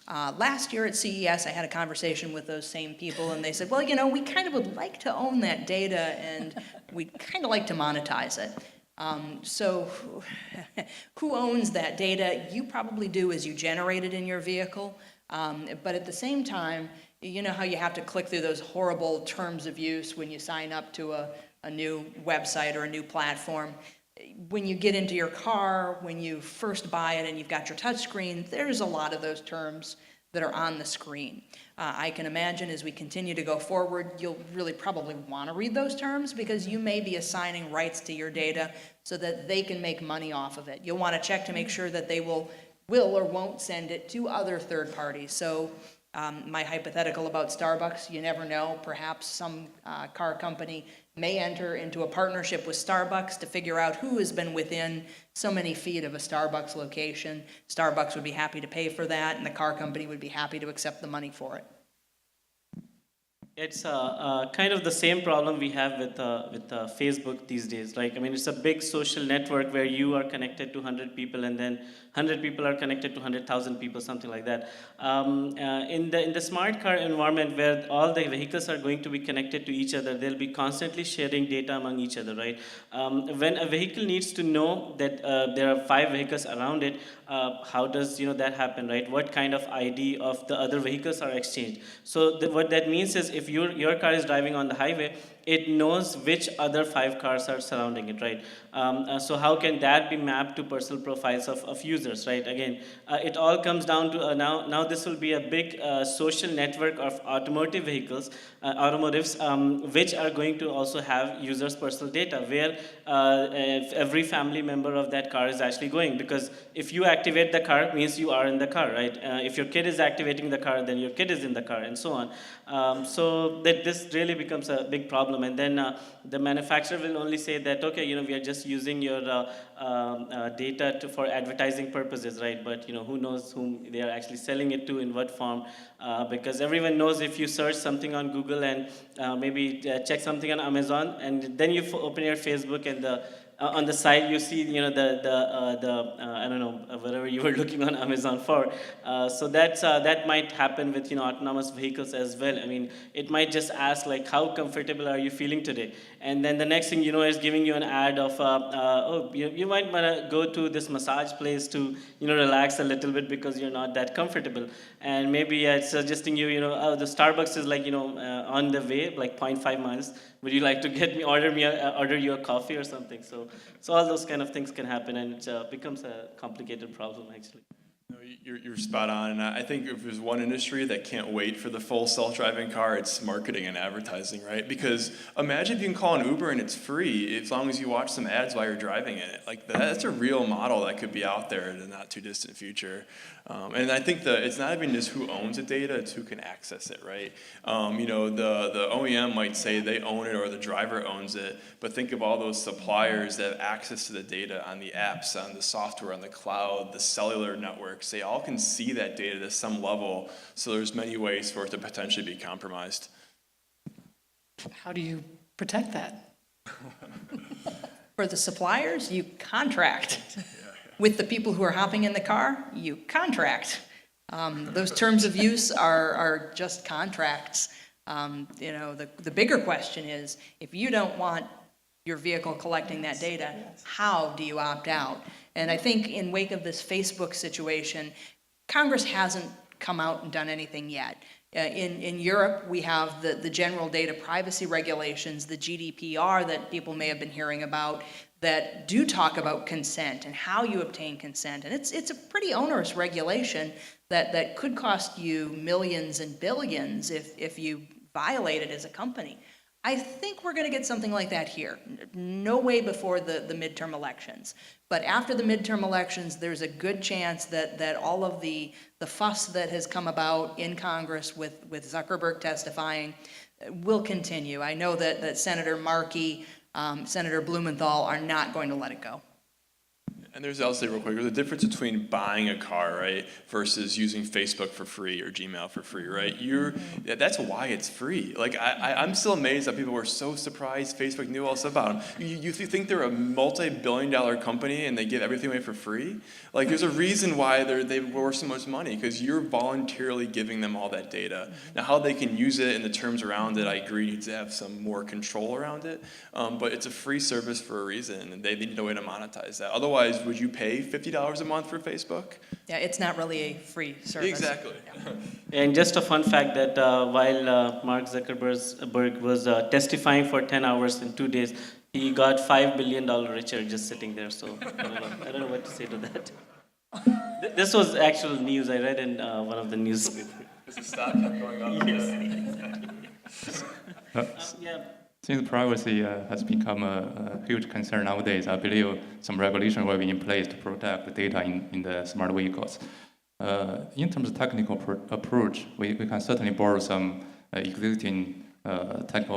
Last year at CES, I had a conversation with those same people, and they said, well, we kind of would like to own that data, and we'd kind of like to monetize it. So who owns that data? You probably do as you generate it in your vehicle, but at the same time, you know how you have to click through those horrible terms of use when you sign up to a new website or a new platform. When you get into your car, when you first buy it and you've got your touch screen, there's a lot of those terms that are on the screen. I can imagine as we continue to go forward, you'll really probably want to read those terms because you may be assigning rights to your data so that they can make money off of it. You'll want to check to make sure that they will or won't send it to other third parties. So my hypothetical about Starbucks, you never know. Perhaps some car company may enter into a partnership with Starbucks to figure out who has been within so many feet of a Starbucks location. Starbucks would be happy to pay for that, and the car company would be happy to accept the money for it. It's kind of the same problem we have with Facebook these days. Like, I mean, it's a big social network where you are connected to 100 people, and then 100 people are connected to 100,000 people, something like that. In the smart car environment, where all the vehicles are going to be connected to each other, they'll be constantly sharing data among each other, right? When a vehicle needs to know that there are 5 vehicles around it, how does that happen, right? What kind of ID of the other vehicles are exchanged? So what that means is, if your car is driving on the highway, it knows which other 5 cars are surrounding it, right? So how can that be mapped to personal profiles of users, right? Again, it all comes down to now this will be a big social network of automotive vehicles, automotives, which are going to also have users' personal data, where every family member of that car is actually going. Because if you activate the car, means you are in the car, right? If your kid is activating the car, then your kid is in the car, and so on. So that this really becomes a big problem. And then the manufacturer will only say that, okay, we are just using your data for advertising purposes, right? But who knows whom they are actually selling it to, in what form? Because everyone knows if you search something on Google and maybe check something on Amazon, and then you open your Facebook and the on the side, you see, you know, I don't know, whatever you were looking on Amazon for. So that might happen with, you know, autonomous vehicles as well. I mean, it might just ask like, how comfortable are you feeling today? And then the next thing you know is giving you an ad of, oh, you might want to go to this massage place to, you know, relax a little bit because you're not that comfortable. And maybe it's suggesting you, you know, oh, the Starbucks is like, you know, on the way, like 0.5 miles. Would you like to order you a coffee or something? So all those kind of things can happen, and it becomes a complicated problem, actually. No, you're spot on, and I think if there's one industry that can't wait for the full self-driving car, it's marketing and advertising, right? Because imagine if you can call an Uber and it's free as long as you watch some ads while you're driving in it. Like that's a real model that could be out there in the not too distant future. And I think it's not even just who owns the data, it's who can access it, right? You know, the OEM might say they own it or the driver owns it, but think of all those suppliers that have access to the data on the apps, on the software, on the cloud, the cellular networks. They all can see that data to some level, so there's many ways for it to potentially be compromised. How do you protect that? For the suppliers, you contract. With the people who are hopping in the car, you contract. Those terms of use are just contracts. You know, the bigger question is, if you don't want your vehicle collecting that data, how do you opt out? And I think in wake of this Facebook situation, Congress hasn't come out and done anything yet. In Europe, we have the general data privacy regulations, the GDPR that people may have been hearing about, that do talk about consent and how you obtain consent. And it's a pretty onerous regulation that could cost you millions and billions if you violate it as a company. I think we're going to get something like that here. No way before the midterm elections. But after the midterm elections, there's a good chance that all of the fuss that has come about in Congress with Zuckerberg testifying will continue. I know that Senator Markey, Senator Blumenthal are not going to let it go. And I'll say real quick, there's a difference between buying a car, right, versus using Facebook for free or Gmail for free, right? That's why it's free. Like, I'm still amazed that people were so surprised Facebook knew all this about them. You think they're a multi-billion-dollar company and they give everything away for free? Like, there's a reason why they worth so much money, because you're voluntarily giving them all that data. Now, how they can use it and the terms around it, I agree, need to have some more control around it. But it's a free service for a reason, and they need a way to monetize that. Otherwise, would you pay $50 a month for Facebook? Yeah, it's not really a free service. Exactly. Yeah. And just a fun fact that while Mark Zuckerberg was testifying for 10 hours in 2 days, he got $5 billion richer just sitting there. So I don't know what to say to that. This was actual news I read in one of the newspapers. Does the stock kept going up? Yes. Yeah. Since privacy has become a huge concern nowadays, I believe some regulation will be in place to protect the data in the smart vehicles. In terms of technical approach, we can certainly borrow some existing technical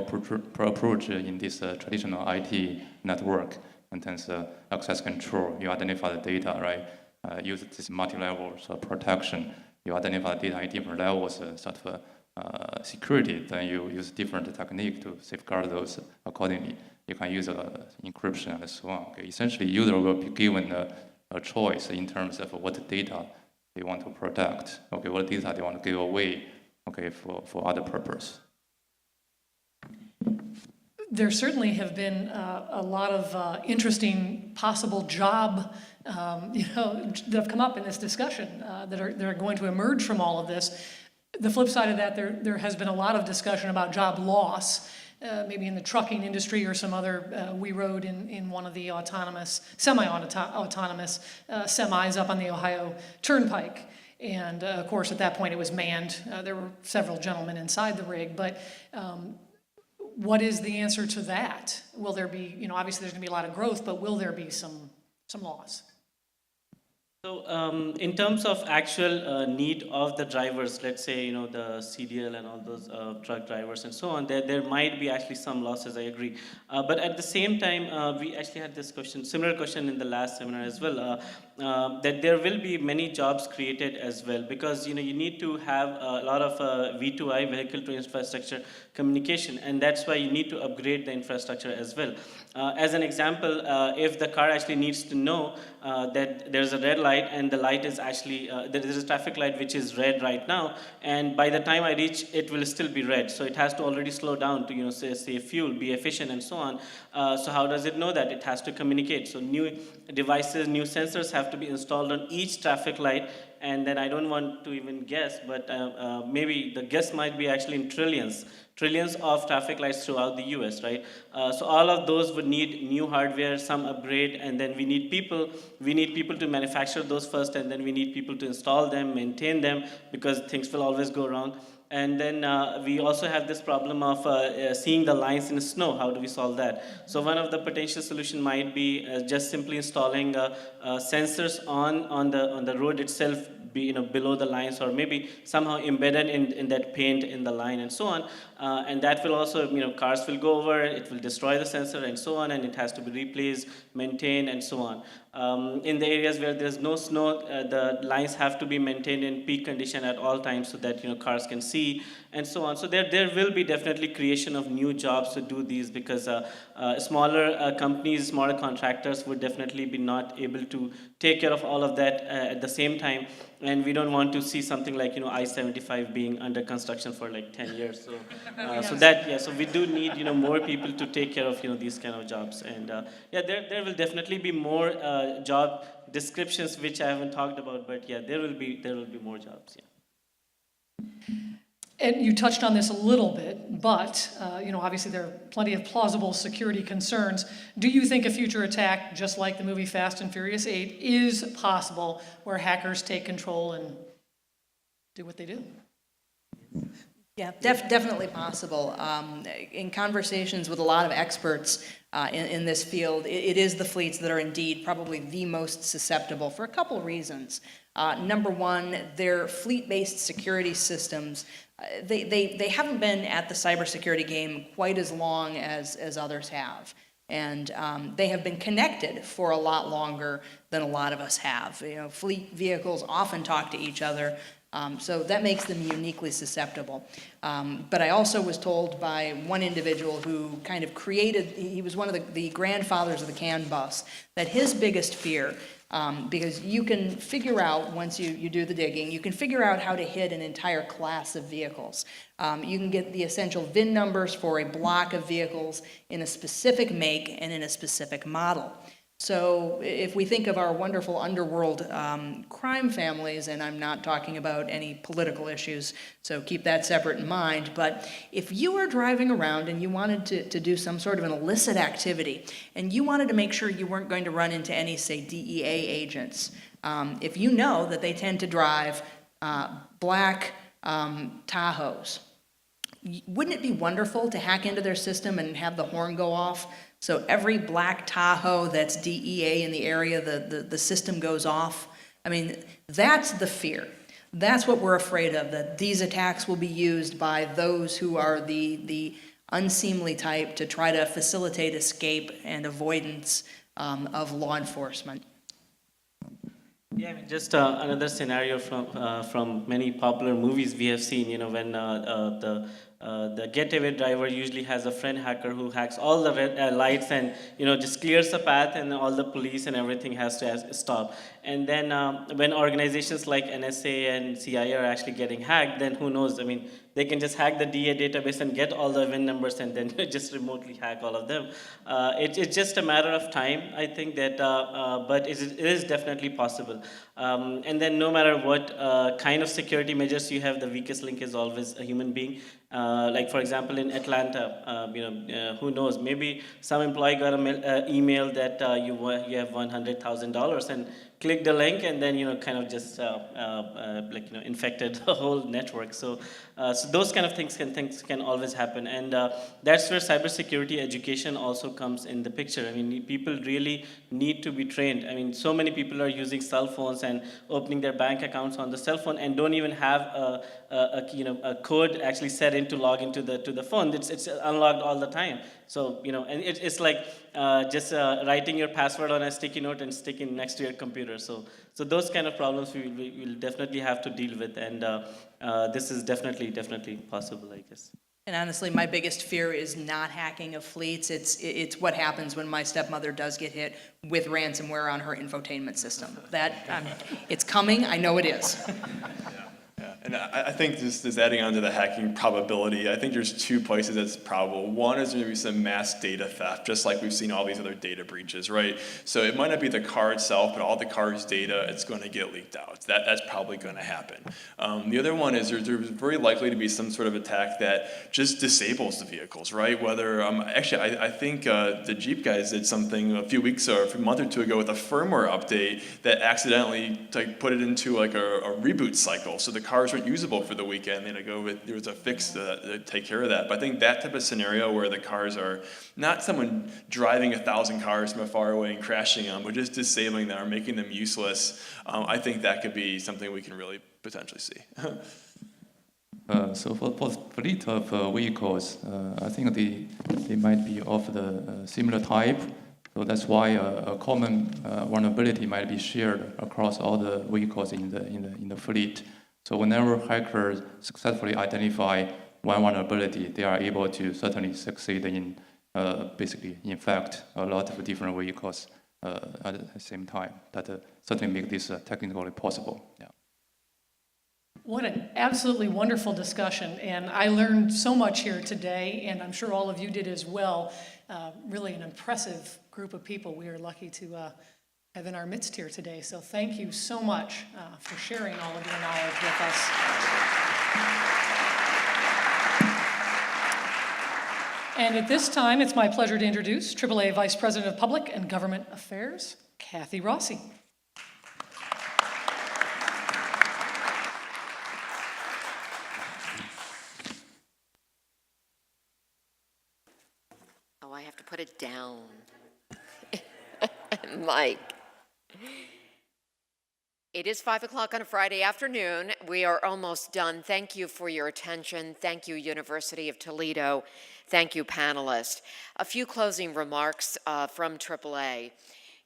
approach in this traditional IT network. In terms of access control, you identify the data, right? Use this multi-levels of protection. You identify the data in different levels, sort of security, then you use different technique to safeguard those accordingly. You can use encryption and so on. Okay? Essentially, user will be given a choice in terms of what data they want to protect. Okay, what data they want to give away. Okay, for other purpose. There certainly have been a lot of interesting possible job, that have come up in this discussion that are going to emerge from all of this. The flip side of that, there has been a lot of discussion about job loss, maybe in the trucking industry or some other. We rode in one of the semi-autonomous semis up on the Ohio Turnpike. And of course, at that point, it was manned. There were several gentlemen inside the rig. But what is the answer to that? Will there be, obviously there's going to be a lot of growth, but will there be some loss? So in terms of actual need of the drivers, let's say, the CDL and all those truck drivers and so on, there might be actually some losses, I agree. But at the same time, we actually had this question, similar question in the last seminar as well, that there will be many jobs created as well, because you need to have a lot of V2I, vehicle to infrastructure communication, and that's why you need to upgrade the infrastructure as well. As an example, if the car actually needs to know that there's a red light and the light is actually, there is a traffic light which is red right now, and by the time I reach, it will still be red. So it has to already slow down to, save fuel, be efficient and so on. So how does it know that? It has to communicate. So new devices, new sensors have to be installed on each traffic light. And then I don't want to even guess, but maybe the guess might be actually in trillions of traffic lights throughout the US, right? So all of those would need new hardware, some upgrade, and then we need people to manufacture those first, and then we need people to install them, maintain them, because things will always go wrong. And then we also have this problem of seeing the lines in the snow. How do we solve that? So one of the potential solution might be just simply installing sensors on the road itself, be below the lines, or maybe somehow embedded in that paint in the line and so on. And that will also, cars will go over, it will destroy the sensor and so on, and it has to be replaced, maintained, and so on. In the areas where there's no snow, the lines have to be maintained in peak condition at all times so that cars can see and so on. So there will be definitely creation of new jobs to do these, because smaller companies, smaller contractors would definitely be not able to take care of all of that at the same time. And we don't want to see something like I-75 being under construction for like 10 years. So so we do need more people to take care of these kind of jobs. And there will definitely be more job descriptions which I haven't talked about, but there will be more jobs. And you touched on this a little bit, but obviously there are plenty of plausible security concerns. Do you think a future attack, just like the movie Fast and Furious 8, is possible, where hackers take control and do what they do? Yeah, definitely possible. In conversations with a lot of experts in this field, it is the fleets that are indeed probably the most susceptible for a couple reasons. Number one, their fleet-based security systems, they haven't been at the cybersecurity game quite as long as others have. And they have been connected for a lot longer than a lot of us have. Fleet vehicles often talk to each other. So that makes them uniquely susceptible. But I also was told by one individual who kind of he was one of the grandfathers of the CAN bus, that his biggest fear, because you can figure out, once you do the digging, you can figure out how to hit an entire class of vehicles. You can get the essential VIN numbers for a block of vehicles in a specific make and in a specific model. So if we think of our wonderful underworld crime families, and I'm not talking about any political issues, so keep that separate in mind, but if you were driving around and you wanted to do some sort of an illicit activity, and you wanted to make sure you weren't going to run into any, say, DEA agents, if you know that they tend to drive black Tahoes, wouldn't it be wonderful to hack into their system and have the horn go off? So every black Tahoe that's DEA in the area, the system goes off. I mean, that's the fear. That's what we're afraid of, that these attacks will be used by those who are the unseemly type to try to facilitate escape and avoidance of law enforcement. Yeah, I mean, just another scenario from many popular movies we have seen, when the getaway driver usually has a friend hacker who hacks all the red lights and just clears the path, and all the police and everything has to stop. And then when organizations like NSA and CIA are actually getting hacked, then who knows? I mean, they can just hack the DA database and get all the VIN numbers and then just remotely hack all of them. It's just a matter of time, I think, that, but it is definitely possible. And then no matter what kind of security measures you have, the weakest link is always a human being. Like for example, in Atlanta, who knows? Maybe some employee got an email that you have $100,000 and click the link, and then kind of just infected the whole network. So so those kind of things can always happen, and that's where cybersecurity education also comes in the picture. I mean, people really need to be trained. I mean, so many people are using cell phones and opening their bank accounts on the cell phone and don't even have a code actually set in to log into the phone. It's unlocked all the time. So and it's like just writing your password on a sticky note and sticking next to your computer. So those kind of problems we will definitely have to deal with, and this is definitely possible, I guess. And honestly, my biggest fear is not hacking of fleets. It's what happens when my stepmother does get hit with ransomware on her infotainment system. It's coming. I know it is. And I think just adding on to the hacking probability, I think there's two places that's probable. One is going to be some mass data theft, just like we've seen all these other data breaches, right? So it might not be the car itself, but all the car's data, it's going to get leaked out. That's probably going to happen. The other one is there's very likely to be some sort of attack that just disables the vehicles, right? Whether, actually, I think the Jeep guys did something a few weeks or a month or two ago with a firmware update that accidentally put it into like a reboot cycle. So the cars weren't usable for the weekend. There was a fix to take care of that. But I think that type of scenario where the cars are not someone driving 1,000 cars from far away and crashing them, but just disabling them or making them useless, I think that could be something we can really potentially see. So for fleet of vehicles, I think they might be of the similar type. So that's why a common vulnerability might be shared across all the vehicles in the fleet. So whenever hackers successfully identify one vulnerability, they are able to certainly succeed in basically infect a lot of different vehicles at the same time. That certainly make this technically possible. Yeah. What an absolutely wonderful discussion, and I learned so much here today, and I'm sure all of you did as well. Really an impressive group of people we are lucky to have in our midst here today. So thank you so much for sharing all of your knowledge with us. And at this time, it's my pleasure to introduce AAA Vice President of Public and Government Affairs, Kathy Rossi. Oh, I have to put it down. Mike. It is 5 o'clock on a Friday afternoon. We are almost done. Thank you for your attention. Thank you, University of Toledo. Thank you, panelists. A few closing remarks from AAA.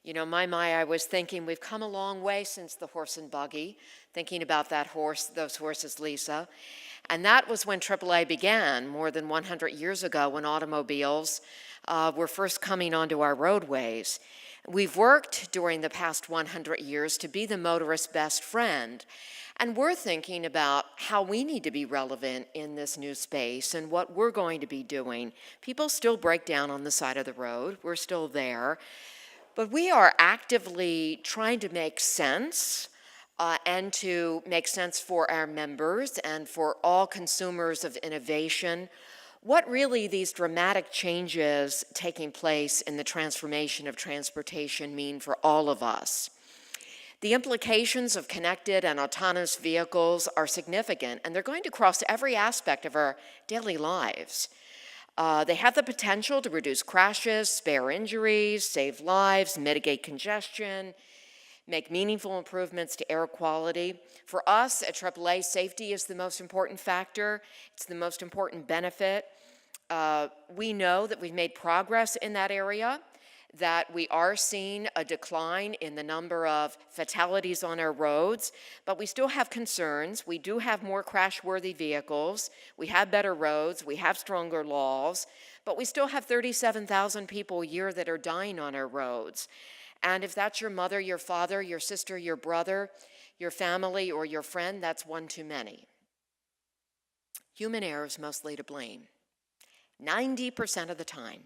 I was thinking we've come a long way since the horse and buggy, thinking about those horses, Lisa. And that was when AAA began more than 100 years ago, when automobiles were first coming onto our roadways. We've worked during the past 100 years to be the motorist's best friend, and we're thinking about how we need to be relevant in this new space and what we're going to be doing. People still break down on the side of the road. We're still there. But we are actively trying to make sense and to make sense for our members and for all consumers of innovation. What really these dramatic changes taking place in the transformation of transportation mean for all of us. The implications of connected and autonomous vehicles are significant, and they're going to cross every aspect of our daily lives. They have the potential to reduce crashes, spare injuries, save lives, mitigate congestion, make meaningful improvements to air quality. For us at AAA, safety is the most important factor. It's the most important benefit. We know that we've made progress in that area, that we are seeing a decline in the number of fatalities on our roads, but we still have concerns. We do have more crash-worthy vehicles. We have better roads. We have stronger laws, but we still have 37,000 people a year that are dying on our roads. And if that's your mother, your father, your sister, your brother, your family, or your friend, that's one too many. Human error is mostly to blame, 90% of the time.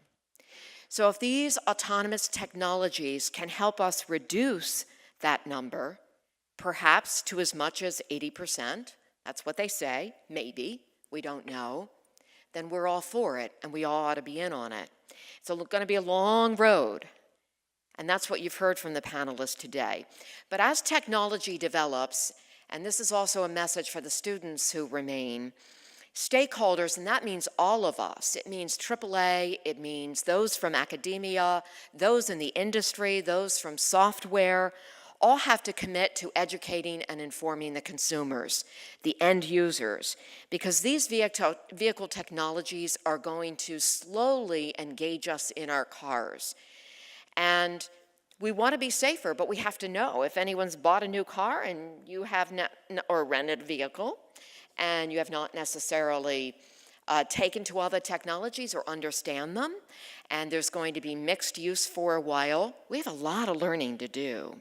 So if these autonomous technologies can help us reduce that number, perhaps to as much as 80%, that's what they say, maybe, we don't know, then we're all for it, and we all ought to be in on it. It's going to be a long road, and that's what you've heard from the panelists today. But as technology develops, and this is also a message for the students who remain, Stakeholders, and that means all of us. It means AAA, it means those from academia, those in the industry, those from software, all have to commit to educating and informing the consumers, the end users, because these vehicle technologies are going to slowly engage us in our cars. And we want to be safer, but we have to know if anyone's bought a new car and you have or rented a vehicle and you have not necessarily taken to all the technologies or understand them, and there's going to be mixed use for a while, we have a lot of learning to do.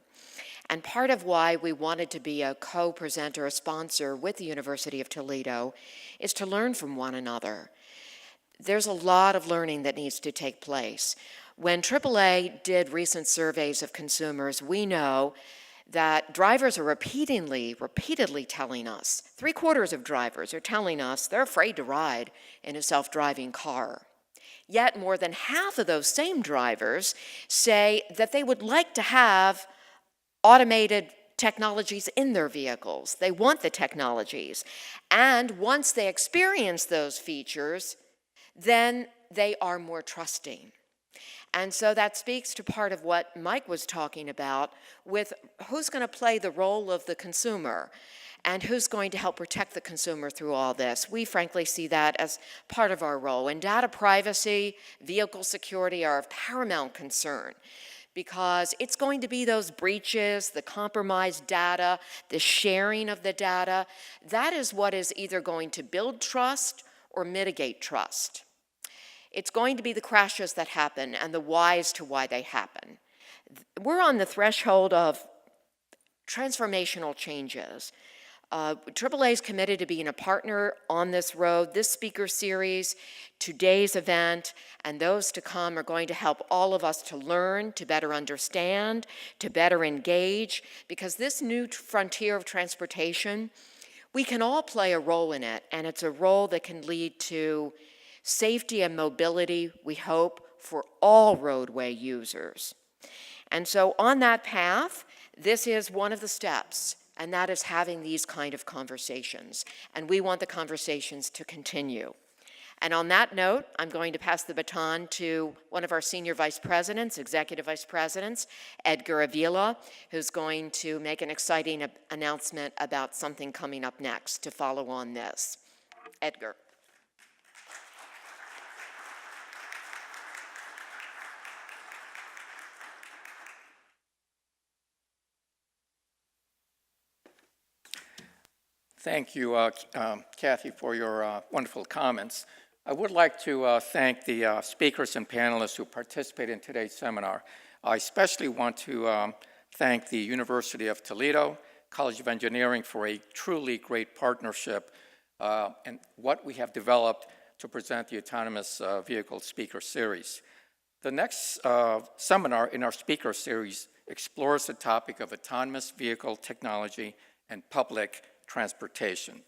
And part of why we wanted to be a co-presenter, a sponsor with the University of Toledo, is to learn from one another. There's a lot of learning that needs to take place. When AAA did recent surveys of consumers, we know that drivers are repeatedly telling us, 3/4 of drivers are telling us they're afraid to ride in a self-driving car. Yet more than half of those same drivers say that they would like to have automated technologies in their vehicles. They want the technologies. And once they experience those features, then they are more trusting. And so that speaks to part of what Mike was talking about with who's going to play the role of the consumer and who's going to help protect the consumer through all this. We frankly see that as part of our role. And data privacy, vehicle security are of paramount concern, because it's going to be those breaches, the compromised data, the sharing of the data. That is what is either going to build trust or mitigate trust. It's going to be the crashes that happen and the whys to why they happen. We're on the threshold of transformational changes. AAA is committed to being a partner on this road. This speaker series, today's event, and those to come are going to help all of us to learn, to better understand, to better engage, because this new frontier of transportation, we can all play a role in it, and it's a role that can lead to safety and mobility, we hope, for all roadway users. And so on that path, this is one of the steps, and that is having these kind of conversations. And we want the conversations to continue. And on that note, I'm going to pass the baton to one of our senior vice presidents, executive vice presidents, Edgar Avila, who's going to make an exciting announcement about something coming up next to follow on this. Edgar. Thank you, Kathy, for your wonderful comments. I would like to thank the speakers and panelists who participated in today's seminar. I especially want to thank the University of Toledo, College of Engineering, for a truly great partnership and what we have developed to present the Autonomous Vehicle Speaker Series. The next seminar in our speaker series explores the topic of autonomous vehicle technology and public transportation.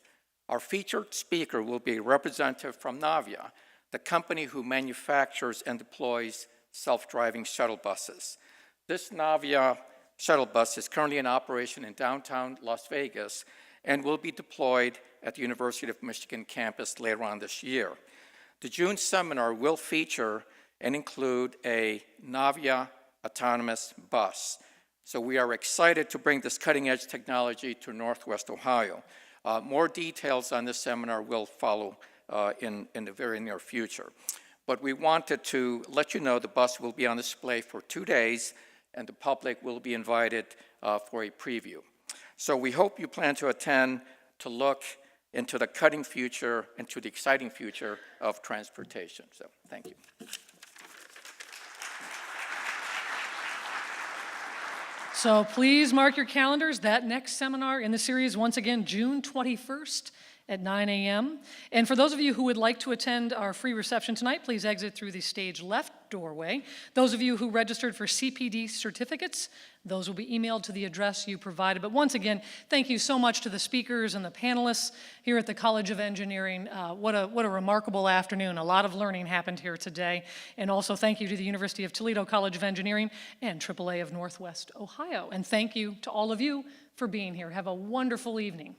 Our featured speaker will be a representative from Navia, the company who manufactures and deploys self-driving shuttle buses. This Navia shuttle bus is currently in operation in downtown Las Vegas and will be deployed at the University of Michigan campus later on this year. The June seminar will feature and include a Navia autonomous bus. So we are excited to bring this cutting-edge technology to Northwest Ohio. More details on this seminar will follow in the very near future. But we wanted to let you know the bus will be on display for 2 days, and the public will be invited for a preview. So we hope you plan to attend to look into the cutting future and to the exciting future of transportation. So thank you. So please mark your calendars. That next seminar in the series, once again, June 21st at 9 a.m. And for those of you who would like to attend our free reception tonight, please exit through the stage left doorway. Those of you who registered for CPD certificates, those will be emailed to the address you provided. But once again, thank you so much to the speakers and the panelists here at the College of Engineering. What a remarkable afternoon. A lot of learning happened here today. And also thank you to the University of Toledo College of Engineering and AAA of Northwest Ohio. And thank you to all of you for being here. Have a wonderful evening.